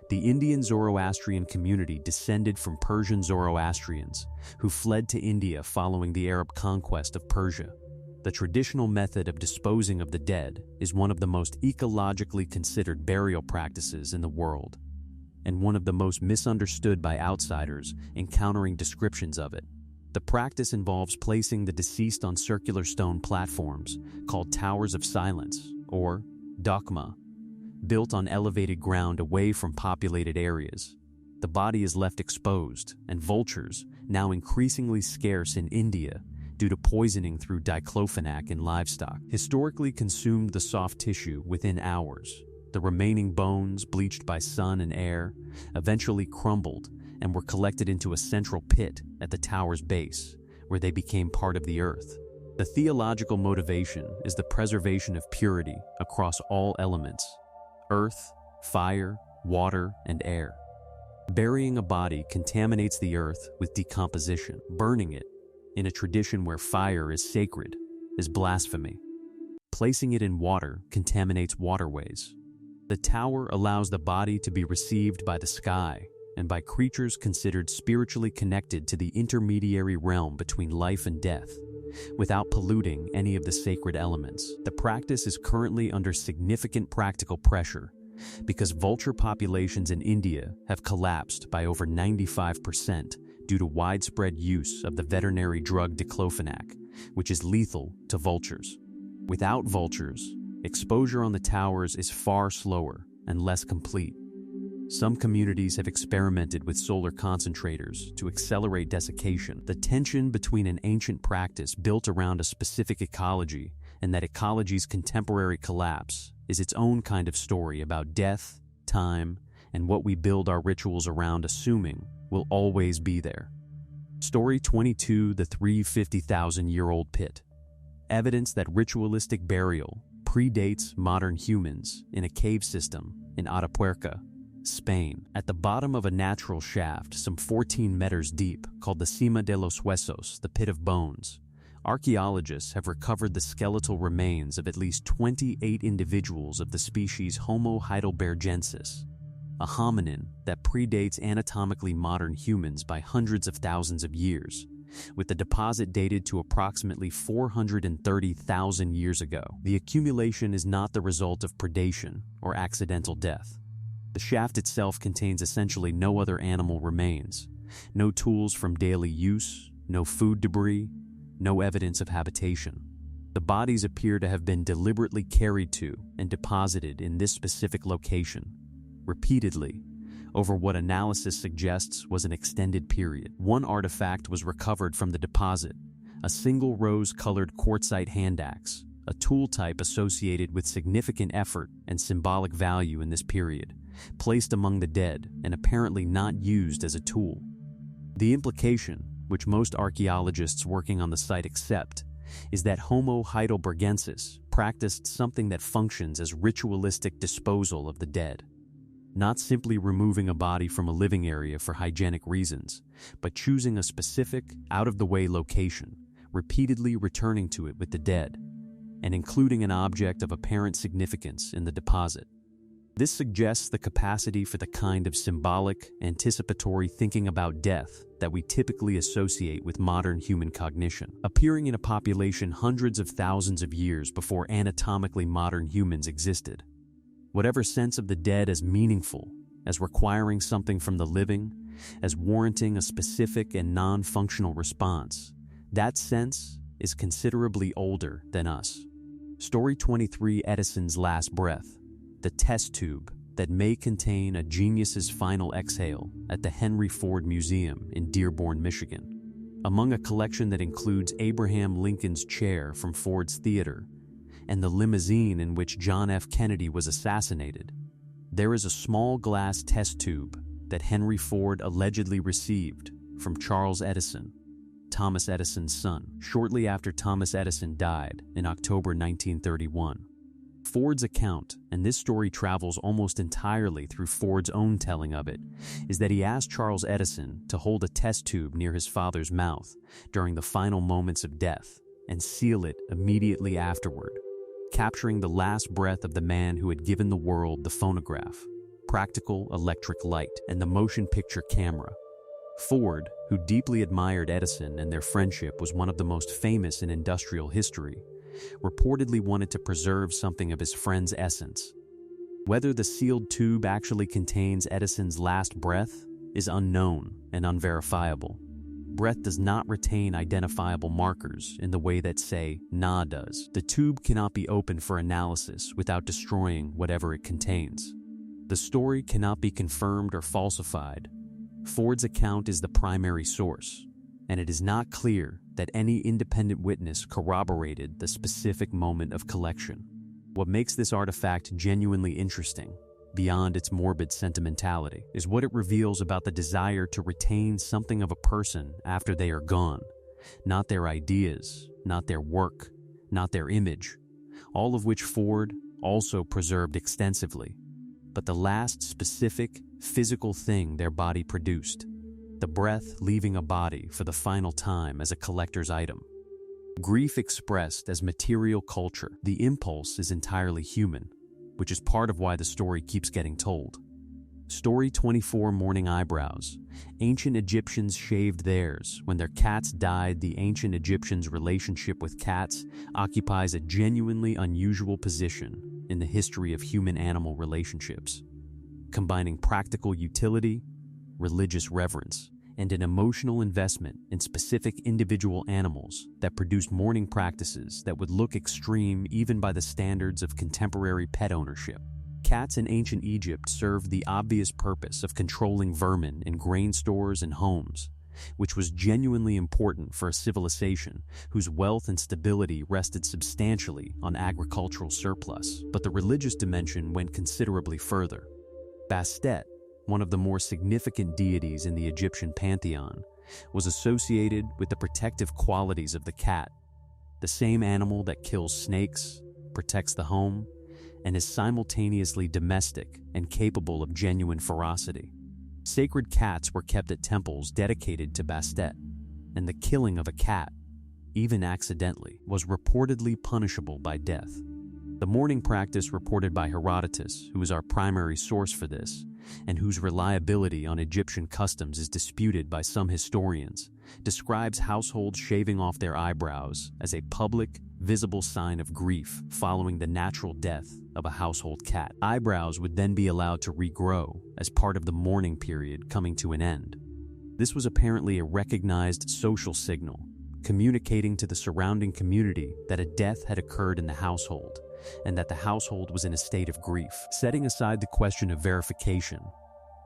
The Indian Zoroastrian community descended from Persian Zoroastrians who fled to India following the Arab conquest of Persia. The traditional method of disposing of the dead is one of the most ecologically considered burial practices in the world, and one of the most misunderstood by outsiders encountering descriptions of it. The practice involves placing the deceased on circular stone platforms called Towers of Silence, or Dakma, built on elevated ground away from populated areas. The body is left exposed, and vultures, now increasingly scarce in India due to poisoning through diclofenac in livestock, historically consumed the soft tissue within hours. The remaining bones, bleached by sun and air, eventually crumbled and were collected into a central pit at the tower's base, where they became part of the earth. The theological motivation is the preservation of purity across all elements: earth, fire, water, and air. Burying a body contaminates the earth with decomposition. Burning it, in a tradition where fire is sacred, is blasphemy. Placing it in water contaminates waterways. The tower allows the body to be received by the sky and by creatures considered spiritually connected to the intermediary realm between life and death, without polluting any of the sacred elements. The practice is currently under significant practical pressure because vulture populations in India have collapsed by over 95% due to widespread use of the veterinary drug diclofenac, which is lethal to vultures. Without vultures, exposure on the towers is far slower and less complete. Some communities have experimented with solar concentrators to accelerate desiccation. The tension between an ancient practice built around a specific ecology and that ecology's contemporary collapse is its own kind of story about death, time, and what we build our rituals around assuming will always be there. Story 22: The 350,000-year-old pit. Evidence that ritualistic burial predates modern humans in a cave system in Atapuerca, Spain. At the bottom of a natural shaft some 14 meters deep called the Cima de los Huesos, the Pit of Bones, archaeologists have recovered the skeletal remains of at least 28 individuals of the species Homo heidelbergensis, a hominin that predates anatomically modern humans by hundreds of thousands of years with the deposit dated to approximately 430,000 years ago. The accumulation is not the result of predation or accidental death. The shaft itself contains essentially no other animal remains, no tools from daily use, no food debris, no evidence of habitation. The bodies appear to have been deliberately carried to and deposited in this specific location, repeatedly, over what analysis suggests was an extended period. One artifact was recovered from the deposit, a single rose-colored quartzite hand axe, a tool type associated with significant effort and symbolic value in this period, placed among the dead and apparently not used as a tool. The implication, which most archaeologists working on the site accept, is that Homo heidelbergensis practiced something that functions as ritualistic disposal of the dead, not simply removing a body from a living area for hygienic reasons, but choosing a specific, out-of-the-way location, repeatedly returning to it with the dead, and including an object of apparent significance in the deposit. This suggests the capacity for the kind of symbolic, anticipatory thinking about death that we typically associate with modern human cognition, appearing in a population hundreds of thousands of years before anatomically modern humans existed. Whatever sense of the dead as meaningful, as requiring something from the living, as warranting a specific and non-functional response, that sense is considerably older than us. Story 23: Edison's Last Breath, the test tube that may contain a genius's final exhale at the Henry Ford Museum in Dearborn, Michigan. Among a collection that includes Abraham Lincoln's chair from Ford's theater and the limousine in which John F. Kennedy was assassinated, there is a small glass test tube that Henry Ford allegedly received from Charles Edison, Thomas Edison's son, shortly after Thomas Edison died in October 1931. Ford's account, and this story travels almost entirely through Ford's own telling of it, is that he asked Charles Edison to hold a test tube near his father's mouth during the final moments of death and seal it immediately afterward, capturing the last breath of the man who had given the world the phonograph, practical electric light, and the motion picture camera. Ford, who deeply admired Edison and their friendship was one of the most famous in industrial history, reportedly wanted to preserve something of his friend's essence. Whether the sealed tube actually contains Edison's last breath is unknown and unverifiable. Breath does not retain identifiable markers in the way that, say, Na does. The tube cannot be opened for analysis without destroying whatever it contains. The story cannot be confirmed or falsified. Ford's account is the primary source, and it is not clear that any independent witness corroborated the specific moment of collection. What makes this artifact genuinely interesting, beyond its morbid sentimentality, is what it reveals about the desire to retain something of a person after they are gone. Not their ideas, not their work, not their image, all of which Ford also preserved extensively, but the last specific, physical thing their body produced, the breath leaving a body for the final time as a collector's item. Grief expressed as material culture, the impulse is entirely human, which is part of why the story keeps getting told. Story 24: Mourning Eyebrows. Ancient Egyptians shaved theirs. When their cats died, the ancient Egyptians' relationship with cats occupies a genuinely unusual position in the history of human-animal relationships, combining practical utility, religious reverence, and an emotional investment in specific individual animals that produced mourning practices that would look extreme even by the standards of contemporary pet ownership. Cats in ancient Egypt served the obvious purpose of controlling vermin in grain stores and homes, which was genuinely important for a civilization whose wealth and stability rested substantially on agricultural surplus. But the religious dimension went considerably further. Bastet, one of the more significant deities in the Egyptian pantheon, was associated with the protective qualities of the cat, the same animal that kills snakes, protects the home, and is simultaneously domestic and capable of genuine ferocity. Sacred cats were kept at temples dedicated to Bastet, and the killing of a cat, even accidentally, was reportedly punishable by death. The mourning practice reported by Herodotus, who is our primary source for this, and whose reliability on Egyptian customs is disputed by some historians, describes households shaving off their eyebrows as a public, visible sign of grief following the natural death of a household cat. Eyebrows would then be allowed to regrow as part of the mourning period coming to an end. This was apparently a recognized social signal, communicating to the surrounding community that a death had occurred in the household and that the household was in a state of grief. Setting aside the question of verification,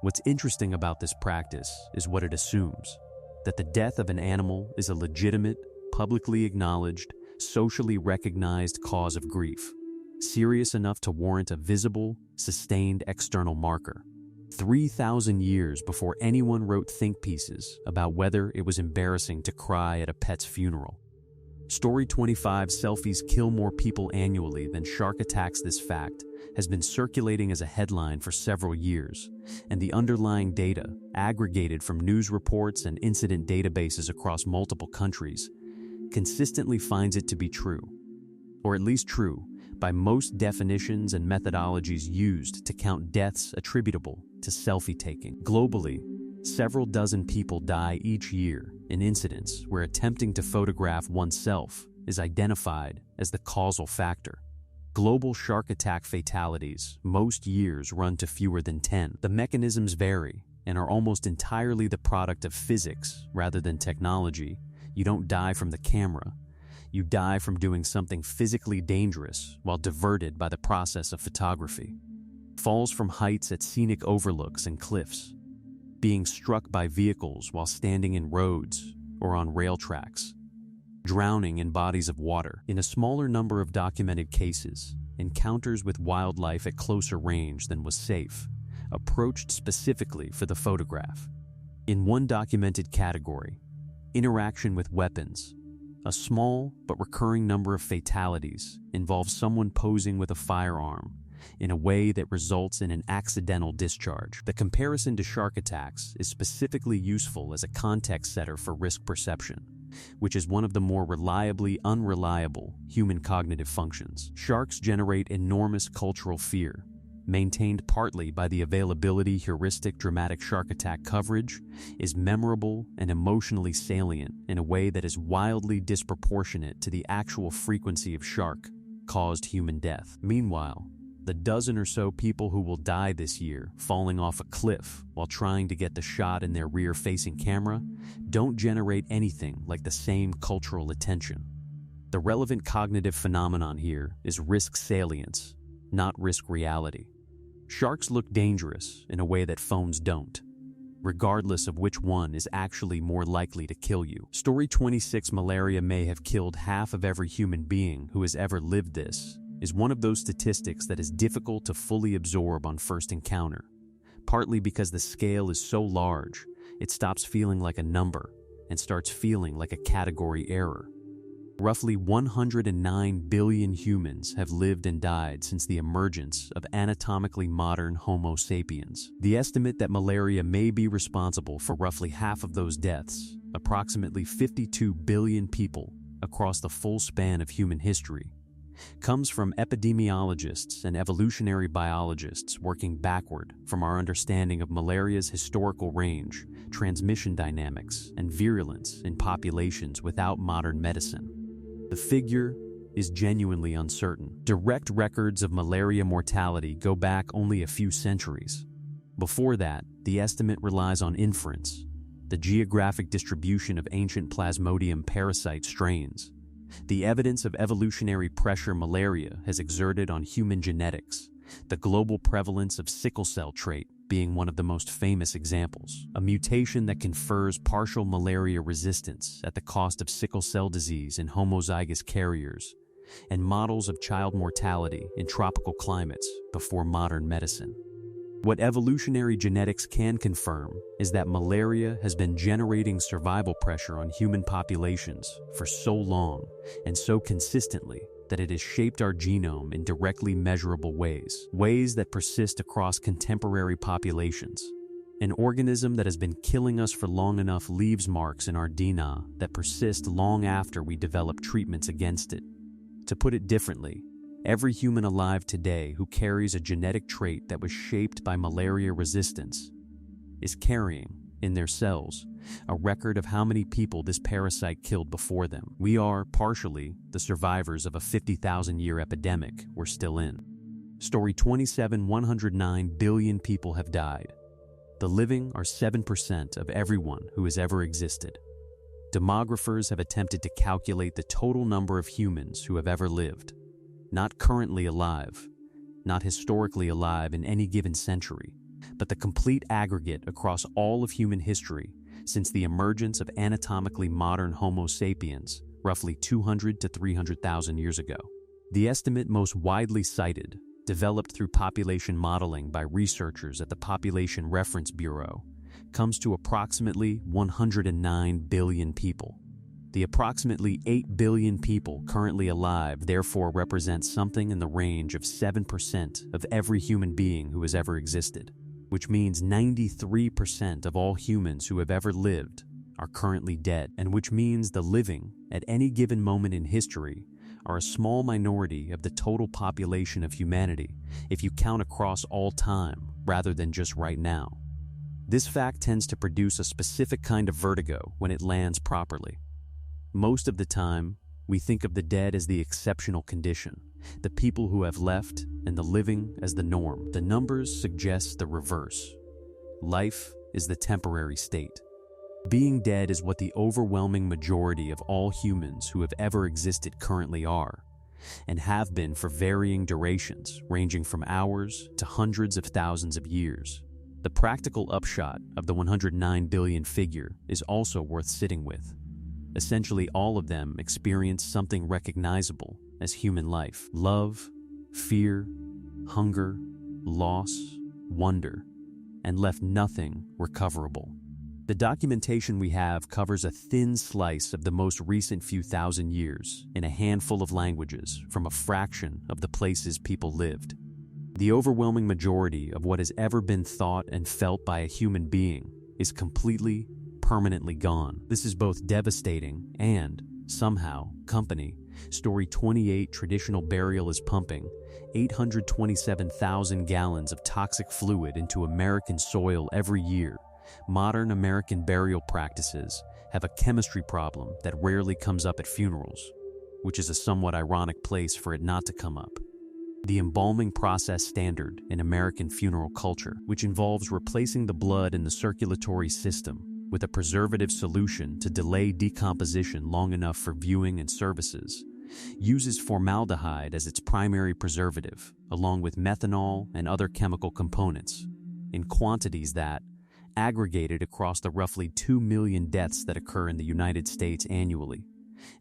what's interesting about this practice is what it assumes: that the death of an animal is a legitimate, publicly acknowledged, socially recognized cause of grief, serious enough to warrant a visible, sustained external marker. 3,000 years before anyone wrote think pieces about whether it was embarrassing to cry at a pet's funeral. Story 25 selfies kill more people annually than shark attacks. This fact has been circulating as a headline for several years, and the underlying data, aggregated from news reports and incident databases across multiple countries, consistently finds it to be true, or at least true by most definitions and methodologies used to count deaths attributable to selfie-taking. Globally, several dozen people die each year in incidents where attempting to photograph oneself is identified as the causal factor. Global shark attack fatalities most years run to fewer than 10. The mechanisms vary and are almost entirely the product of physics rather than technology. You don't die from the camera. You die from doing something physically dangerous while diverted by the process of photography. Falls from heights at scenic overlooks and cliffs. Being struck by vehicles while standing in roads or on rail tracks. Drowning in bodies of water. In a smaller number of documented cases, encounters with wildlife at closer range than was safe, approached specifically for the photograph. In one documented category, interaction with weapons, a small but recurring number of fatalities involve someone posing with a firearm in a way that results in an accidental discharge. The comparison to shark attacks is specifically useful as a context setter for risk perception, which is one of the more reliably unreliable human cognitive functions. Sharks generate enormous cultural fear, maintained partly by the availability heuristic. Dramatic shark attack coverage is memorable and emotionally salient in a way that is wildly disproportionate to the actual frequency of shark-caused human death. Meanwhile, the dozen or so people who will die this year falling off a cliff while trying to get the shot in their rear-facing camera don't generate anything like the same cultural attention. The relevant cognitive phenomenon here is risk salience, not risk reality. Sharks look dangerous in a way that phones don't, regardless of which one is actually more likely to kill you. Story 26 malaria may have killed half of every human being who has ever lived. This is one of those statistics that is difficult to fully absorb on first encounter, partly because the scale is so large, it stops feeling like a number and starts feeling like a category error. Roughly 109 billion humans have lived and died since the emergence of anatomically modern Homo sapiens. The estimate that malaria may be responsible for roughly half of those deaths, approximately 52 billion people across the full span of human history, comes from epidemiologists and evolutionary biologists working backward from our understanding of malaria's historical range, transmission dynamics, and virulence in populations without modern medicine. The figure is genuinely uncertain. Direct records of malaria mortality go back only a few centuries. Before that, the estimate relies on inference, the geographic distribution of ancient Plasmodium parasite strains, the evidence of evolutionary pressure malaria has exerted on human genetics, the global prevalence of sickle cell trait being one of the most famous examples, a mutation that confers partial malaria resistance at the cost of sickle cell disease in homozygous carriers, and models of child mortality in tropical climates before modern medicine. What evolutionary genetics can confirm is that malaria has been generating survival pressure on human populations for so long and so consistently that it has shaped our genome in directly measurable ways that persist across contemporary populations. An organism that has been killing us for long enough leaves marks in our DNA that persist long after we develop treatments against it. To put it differently, Every human alive today who carries a genetic trait that was shaped by malaria resistance is carrying, in their cells, a record of how many people this parasite killed before them. We are, partially, the survivors of a 50,000-year epidemic we're still in. Story 27: 109 billion people have died. The living are 7% of everyone who has ever existed. Demographers have attempted to calculate the total number of humans who have ever lived. Not currently alive, not historically alive in any given century, but the complete aggregate across all of human history since the emergence of anatomically modern Homo sapiens roughly 200 to 300,000 years ago. The estimate most widely cited, developed through population modeling by researchers at the Population Reference Bureau, comes to approximately 109 billion people. The approximately 8 billion people currently alive therefore represents something in the range of 7% of every human being who has ever existed, which means 93% of all humans who have ever lived are currently dead, and which means the living, at any given moment in history, are a small minority of the total population of humanity if you count across all time rather than just right now. This fact tends to produce a specific kind of vertigo when it lands properly. Most of the time, we think of the dead as the exceptional condition, the people who have left, and the living as the norm. The numbers suggest the reverse. Life is the temporary state. Being dead is what the overwhelming majority of all humans who have ever existed currently are, and have been for varying durations, ranging from hours to hundreds of thousands of years. The practical upshot of the 109 billion figure is also worth sitting with. Essentially, all of them experience something recognizable as human life: love, fear, hunger, loss, wonder, and left nothing recoverable. The documentation we have covers a thin slice of the most recent few thousand years in a handful of languages from a fraction of the places people lived. The overwhelming majority of what has ever been thought and felt by a human being is completely, permanently gone. This is both devastating and, somehow, company. Story 28: traditional burial is pumping 827,000 gallons of toxic fluid into American soil every year. Modern American burial practices have a chemistry problem that rarely comes up at funerals, which is a somewhat ironic place for it not to come up. The embalming process standard in American funeral culture, which involves replacing the blood in the circulatory system with a preservative solution to delay decomposition long enough for viewing and services, uses formaldehyde as its primary preservative, along with methanol and other chemical components, in quantities that, aggregated across the roughly 2 million deaths that occur in the United States annually,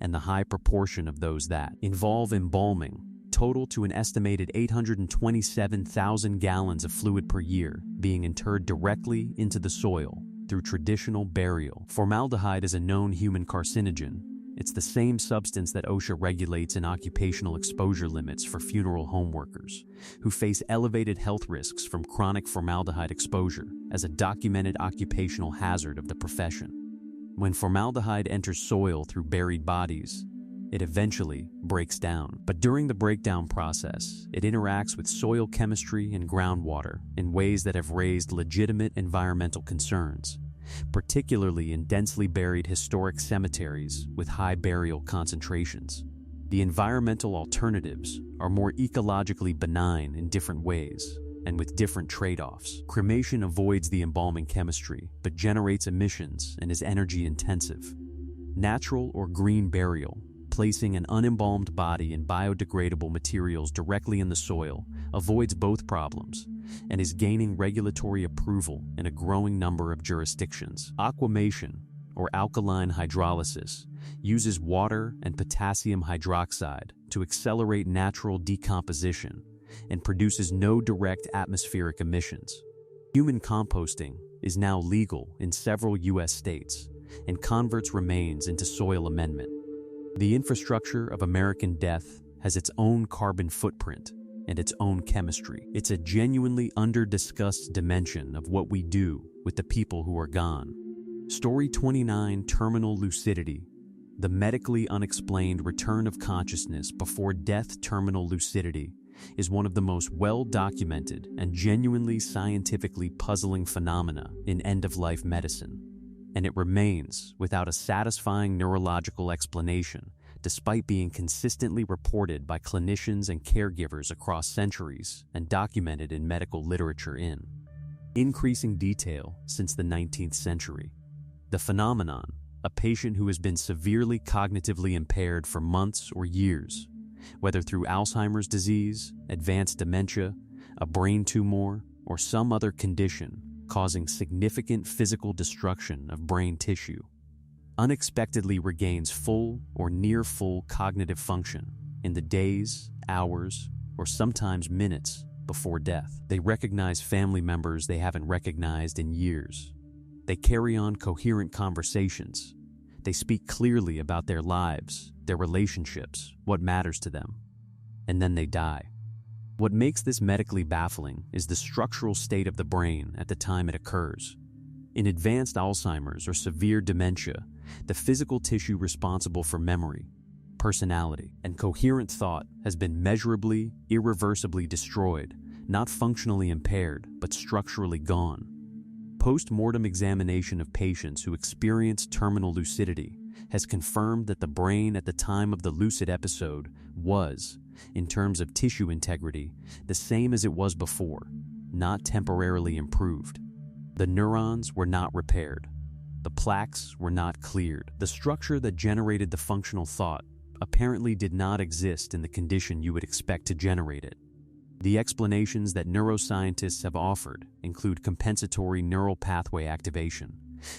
and the high proportion of those that involve embalming, total to an estimated 827,000 gallons of fluid per year being interred directly into the soil through traditional burial. Formaldehyde is a known human carcinogen. It's the same substance that OSHA regulates in occupational exposure limits for funeral home workers, who face elevated health risks from chronic formaldehyde exposure as a documented occupational hazard of the profession. When formaldehyde enters soil through buried bodies, it eventually breaks down. But during the breakdown process, it interacts with soil chemistry and groundwater in ways that have raised legitimate environmental concerns, particularly in densely buried historic cemeteries with high burial concentrations. The environmental alternatives are more ecologically benign in different ways and with different trade-offs. Cremation avoids the embalming chemistry but generates emissions and is energy intensive. Natural or green burial, placing an unembalmed body in biodegradable materials directly in the soil, avoids both problems and is gaining regulatory approval in a growing number of jurisdictions. Aquamation, or alkaline hydrolysis, uses water and potassium hydroxide to accelerate natural decomposition and produces no direct atmospheric emissions. Human composting is now legal in several U.S. states and converts remains into soil amendment. The infrastructure of American death has its own carbon footprint and its own chemistry. It's a genuinely under-discussed dimension of what we do with the people who are gone. Story 29: terminal lucidity. The medically unexplained return of consciousness before death terminal lucidity is one of the most well-documented and genuinely scientifically puzzling phenomena in end-of-life medicine, and it remains without a satisfying neurological explanation despite being consistently reported by clinicians and caregivers across centuries and documented in medical literature in increasing detail since the 19th century. The phenomenon, a patient who has been severely cognitively impaired for months or years, whether through Alzheimer's disease, advanced dementia, a brain tumor, or some other condition causing significant physical destruction of brain tissue, unexpectedly regains full or near full cognitive function in the days, hours, or sometimes minutes before death. They recognize family members they haven't recognized in years. They carry on coherent conversations. They speak clearly about their lives, their relationships, what matters to them. And then they die. What makes this medically baffling is the structural state of the brain at the time it occurs. In advanced Alzheimer's or severe dementia, the physical tissue responsible for memory, personality, and coherent thought has been measurably, irreversibly destroyed, not functionally impaired, but structurally gone. Post-mortem examination of patients who experience terminal lucidity has confirmed that the brain at the time of the lucid episode was, in terms of tissue integrity, the same as it was before, not temporarily improved. The neurons were not repaired. The plaques were not cleared. The structure that generated the functional thought apparently did not exist in the condition you would expect to generate it. The explanations that neuroscientists have offered include compensatory neural pathway activation,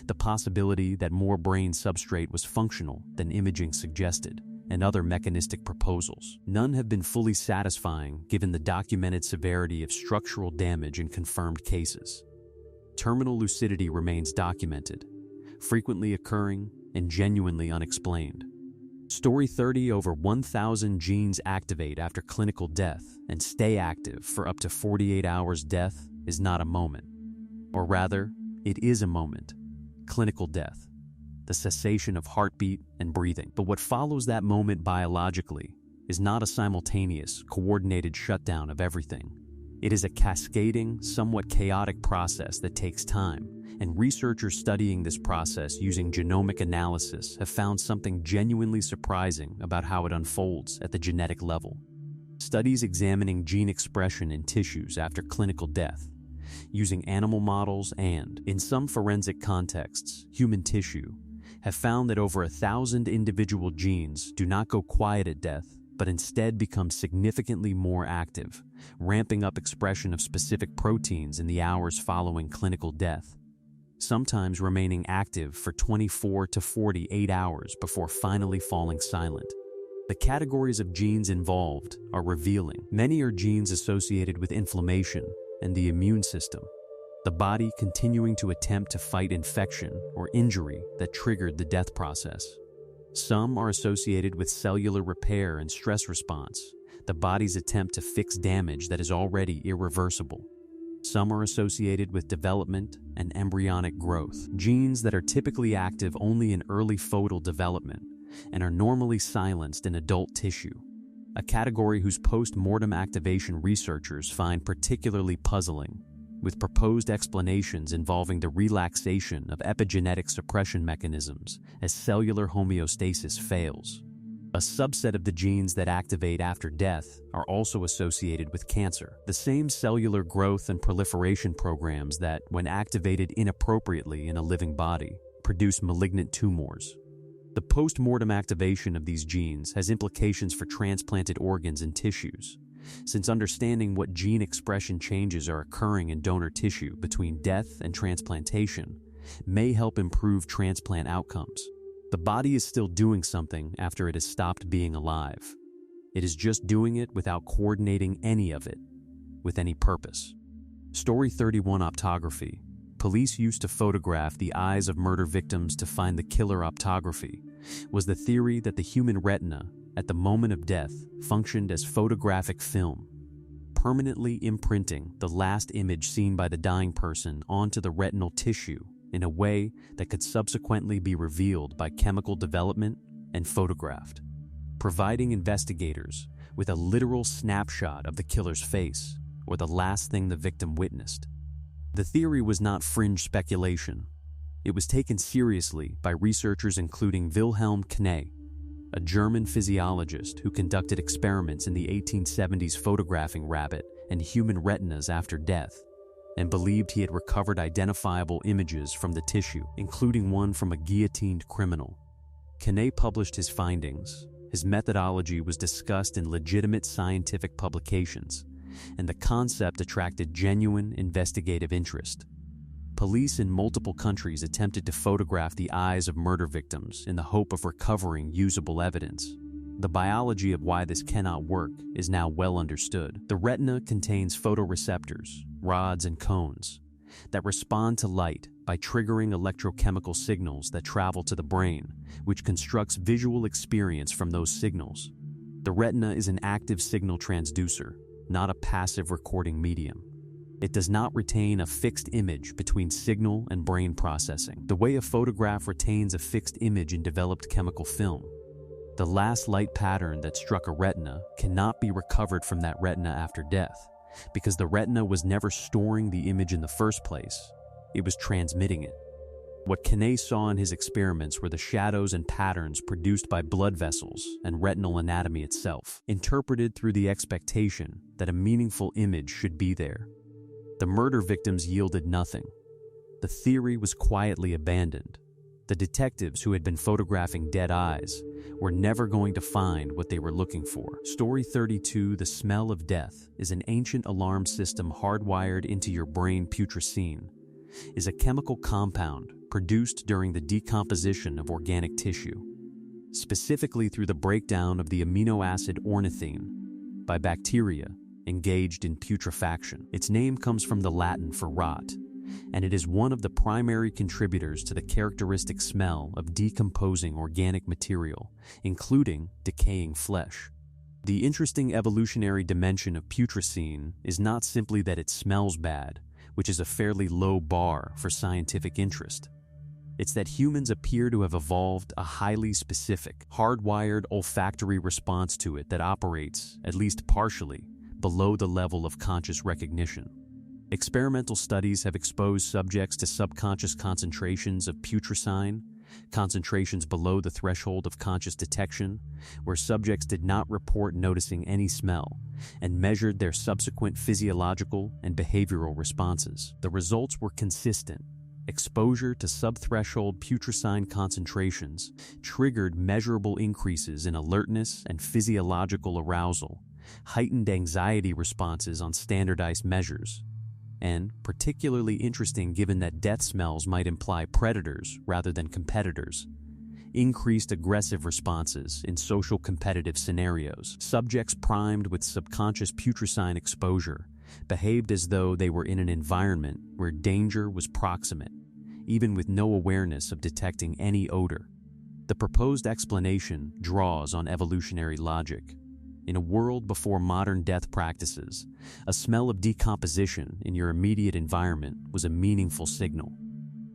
the possibility that more brain substrate was functional than imaging suggested, and other mechanistic proposals. None have been fully satisfying given the documented severity of structural damage in confirmed cases. Terminal lucidity remains documented, frequently occurring and genuinely unexplained. Story 30: over 1,000 genes activate after clinical death and stay active for up to 48 hours. Death is not a moment. Or rather, it is a moment. Clinical death. The cessation of heartbeat and breathing. But what follows that moment biologically is not a simultaneous, coordinated shutdown of everything. It is a cascading, somewhat chaotic process that takes time, and researchers studying this process using genomic analysis have found something genuinely surprising about how it unfolds at the genetic level. Studies examining gene expression in tissues after clinical death, using animal models and, in some forensic contexts, human tissue, have found that over 1,000 individual genes do not go quiet at death, but instead become significantly more active, ramping up expression of specific proteins in the hours following clinical death, sometimes remaining active for 24 to 48 hours before finally falling silent. The categories of genes involved are revealing. Many are genes associated with inflammation and the immune system, the body continuing to attempt to fight infection or injury that triggered the death process. Some are associated with cellular repair and stress response, the body's attempt to fix damage that is already irreversible. Some are associated with development and embryonic growth, genes that are typically active only in early foetal development and are normally silenced in adult tissue, a category whose post-mortem activation researchers find particularly puzzling, with proposed explanations involving the relaxation of epigenetic suppression mechanisms as cellular homeostasis fails. A subset of the genes that activate after death are also associated with cancer, the same cellular growth and proliferation programs that, when activated inappropriately in a living body, produce malignant tumors. The post-mortem activation of these genes has implications for transplanted organs and tissues, since understanding what gene expression changes are occurring in donor tissue between death and transplantation may help improve transplant outcomes. The body is still doing something after it has stopped being alive. It is just doing it without coordinating any of it with any purpose. Story 31: optography. Police used to photograph the eyes of murder victims to find the killer. Optography was the theory that the human retina, at the moment of death, functioned as photographic film, permanently imprinting the last image seen by the dying person onto the retinal tissue in a way that could subsequently be revealed by chemical development and photographed, providing investigators with a literal snapshot of the killer's face or the last thing the victim witnessed. The theory was not fringe speculation. It was taken seriously by researchers including Wilhelm Kné, a German physiologist who conducted experiments in the 1870s photographing rabbit and human retinas after death, and believed he had recovered identifiable images from the tissue, including one from a guillotined criminal. Kné published his findings. His methodology was discussed in legitimate scientific publications, and the concept attracted genuine investigative interest. Police in multiple countries attempted to photograph the eyes of murder victims in the hope of recovering usable evidence. The biology of why this cannot work is now well understood. The retina contains photoreceptors, rods and cones, that respond to light by triggering electrochemical signals that travel to the brain, which constructs visual experience from those signals. The retina is an active signal transducer, not a passive recording medium. It does not retain a fixed image between signal and brain processing, the way a photograph retains a fixed image in developed chemical film. The last light pattern that struck a retina cannot be recovered from that retina after death, because the retina was never storing the image in the first place. It was transmitting it. What Kné saw in his experiments were the shadows and patterns produced by blood vessels and retinal anatomy itself, interpreted through the expectation that a meaningful image should be there. The murder victims yielded nothing. The theory was quietly abandoned. The detectives who had been photographing dead eyes were never going to find what they were looking for. Story 32, The Smell of Death, is an ancient alarm system hardwired into your brain. Putrescine is a chemical compound produced during the decomposition of organic tissue, specifically through the breakdown of the amino acid ornithine by bacteria engaged in putrefaction. Its name comes from the Latin for rot, and it is one of the primary contributors to the characteristic smell of decomposing organic material, including decaying flesh. The interesting evolutionary dimension of putrescine is not simply that it smells bad, which is a fairly low bar for scientific interest. It's that humans appear to have evolved a highly specific, hardwired olfactory response to it that operates, at least partially, below the level of conscious recognition. Experimental studies have exposed subjects to subconscious concentrations of putrescine, concentrations below the threshold of conscious detection, where subjects did not report noticing any smell, and measured their subsequent physiological and behavioral responses. The results were consistent. Exposure to subthreshold putrescine concentrations triggered measurable increases in alertness and physiological arousal, heightened anxiety responses on standardized measures, and, particularly interesting given that death smells might imply predators rather than competitors, increased aggressive responses in social competitive scenarios. Subjects primed with subconscious putrescine exposure behaved as though they were in an environment where danger was proximate, even with no awareness of detecting any odor. The proposed explanation draws on evolutionary logic. In a world before modern death practices, a smell of decomposition in your immediate environment was a meaningful signal.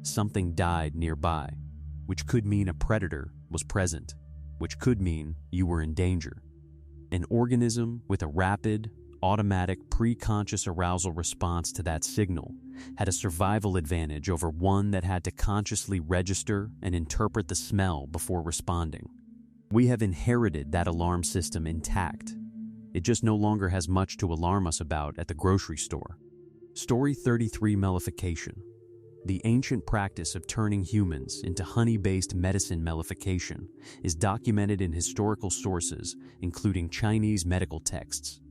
Something died nearby, which could mean a predator was present, which could mean you were in danger. An organism with a rapid, automatic, pre-conscious arousal response to that signal had a survival advantage over one that had to consciously register and interpret the smell before responding. We have inherited that alarm system intact. It just no longer has much to alarm us about at the grocery store. Story 33, Mellification. The ancient practice of turning humans into honey-based medicine mellification is documented in historical sources, including Chinese medical texts.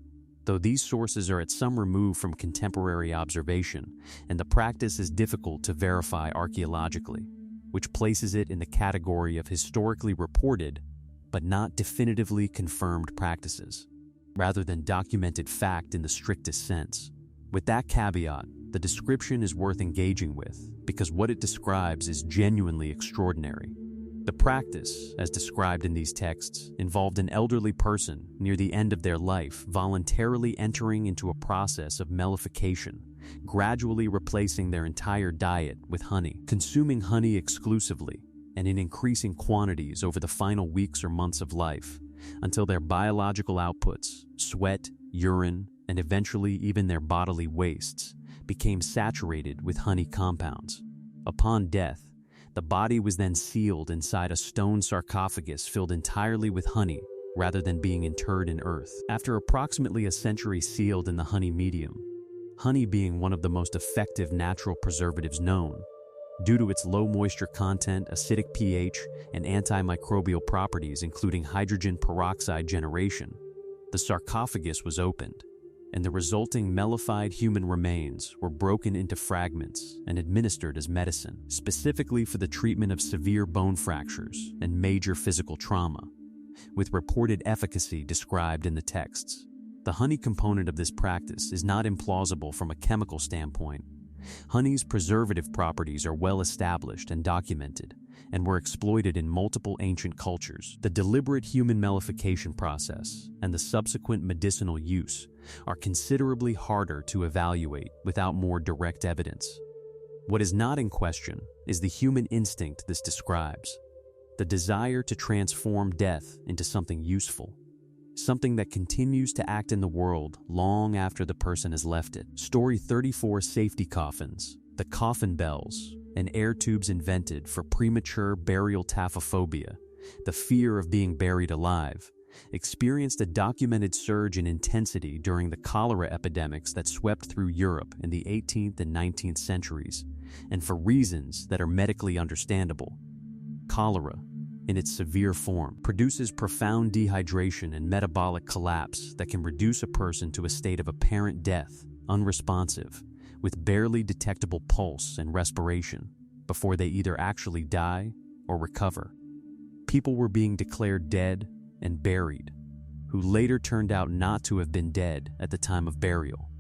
Though these sources are at some remove from contemporary observation, and the practice is difficult to verify archaeologically, which places it in the category of historically reported but not definitively confirmed practices, rather than documented fact in the strictest sense. With that caveat, the description is worth engaging with because what it describes is genuinely extraordinary. The practice, as described in these texts, involved an elderly person near the end of their life voluntarily entering into a process of mellification, gradually replacing their entire diet with honey, consuming honey exclusively, and in increasing quantities over the final weeks or months of life, until their biological outputs, sweat, urine, and eventually even their bodily wastes, became saturated with honey compounds. Upon death, the body was then sealed inside a stone sarcophagus filled entirely with honey, rather than being interred in earth. After approximately a century sealed in the honey medium, honey being one of the most effective natural preservatives known, due to its low moisture content, acidic pH, and antimicrobial properties including hydrogen peroxide generation, the sarcophagus was opened, and the resulting mellified human remains were broken into fragments and administered as medicine, specifically for the treatment of severe bone fractures and major physical trauma, with reported efficacy described in the texts. The honey component of this practice is not implausible from a chemical standpoint. Honey's preservative properties are well established and documented, and were exploited in multiple ancient cultures. The deliberate human mellification process and the subsequent medicinal use are considerably harder to evaluate without more direct evidence. What is not in question is the human instinct this describes, the desire to transform death into something useful, something that continues to act in the world long after the person has left it. Story 34: Safety coffins, the coffin bells, and air tubes invented for premature burial taphophobia, the fear of being buried alive, experienced a documented surge in intensity during the cholera epidemics that swept through Europe in the 18th and 19th centuries, and for reasons that are medically understandable. Cholera, in its severe form, produces profound dehydration and metabolic collapse that can reduce a person to a state of apparent death, unresponsive, with barely detectable pulse and respiration, before they either actually die or recover. People were being declared dead and buried, who later turned out not to have been dead at the time of burial,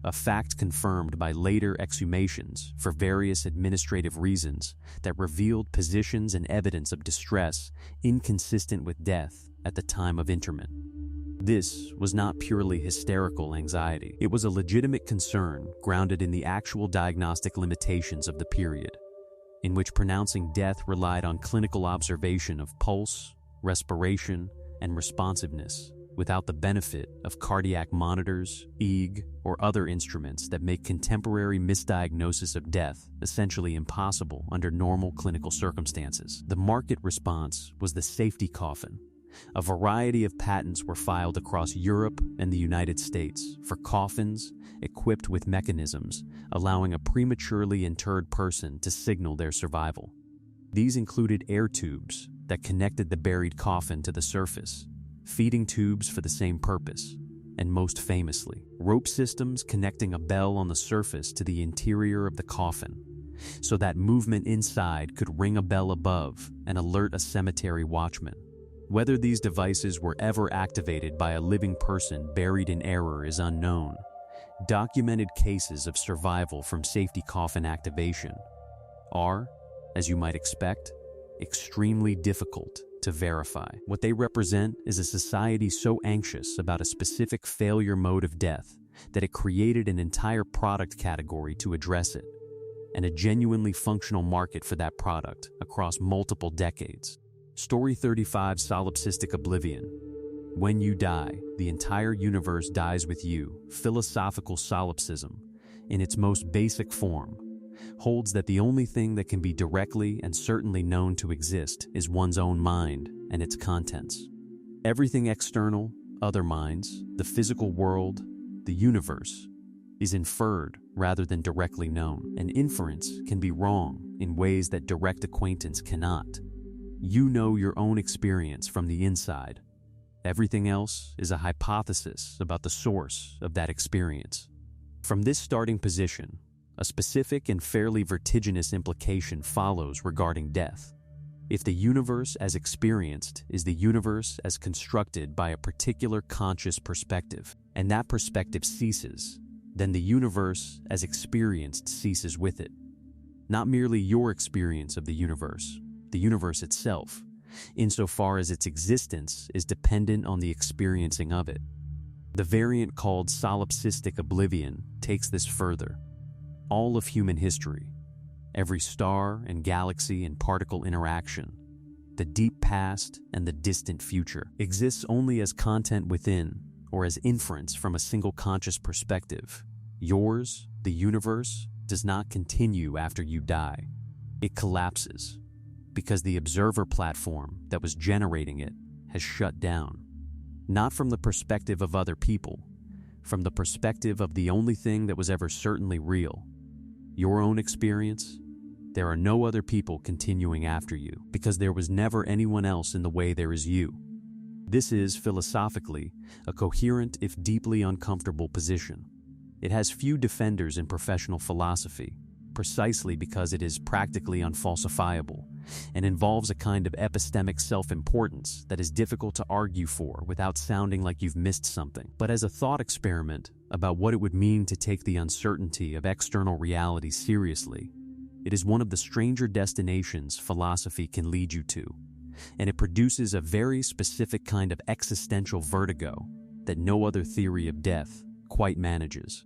a fact confirmed by later exhumations for various administrative reasons that revealed positions and evidence of distress inconsistent with death at the time of interment. This was not purely hysterical anxiety. It was a legitimate concern grounded in the actual diagnostic limitations of the period, in which pronouncing death relied on clinical observation of pulse, respiration, and responsiveness, without the benefit of cardiac monitors, EEG, or other instruments that make contemporary misdiagnosis of death essentially impossible under normal clinical circumstances. The market response was the safety coffin. A variety of patents were filed across Europe and the United States for coffins equipped with mechanisms allowing a prematurely interred person to signal their survival. These included air tubes that connected the buried coffin to the surface, feeding tubes for the same purpose, and most famously, rope systems connecting a bell on the surface to the interior of the coffin, so that movement inside could ring a bell above and alert a cemetery watchman. Whether these devices were ever activated by a living person buried in error is unknown. Documented cases of survival from safety coffin activation are, as you might expect, extremely difficult to verify. What they represent is a society so anxious about a specific failure mode of death that it created an entire product category to address it, and a genuinely functional market for that product across multiple decades. Story 35: Solipsistic Oblivion. When you die, the entire universe dies with you. Philosophical solipsism, in its most basic form, holds that the only thing that can be directly and certainly known to exist is one's own mind and its contents. Everything external, other minds, the physical world, the universe, is inferred rather than directly known. An inference can be wrong in ways that direct acquaintance cannot. You know your own experience from the inside. Everything else is a hypothesis about the source of that experience. From this starting position, a specific and fairly vertiginous implication follows regarding death. If the universe as experienced is the universe as constructed by a particular conscious perspective, and that perspective ceases, then the universe as experienced ceases with it. Not merely your experience of the universe itself, insofar as its existence is dependent on the experiencing of it. The variant called solipsistic oblivion takes this further. All of human history, every star and galaxy and particle interaction, the deep past and the distant future, exists only as content within or as inference from a single conscious perspective. Yours, the universe, does not continue after you die. It collapses because the observer platform that was generating it has shut down. Not from the perspective of other people, from the perspective of the only thing that was ever certainly real, your own experience. There are no other people continuing after you because there was never anyone else in the way there is you. This is, philosophically, a coherent if deeply uncomfortable position. It has few defenders in professional philosophy, precisely because it is practically unfalsifiable and involves a kind of epistemic self-importance that is difficult to argue for without sounding like you've missed something. But as a thought experiment about what it would mean to take the uncertainty of external reality seriously, it is one of the stranger destinations philosophy can lead you to, and it produces a very specific kind of existential vertigo that no other theory of death quite manages.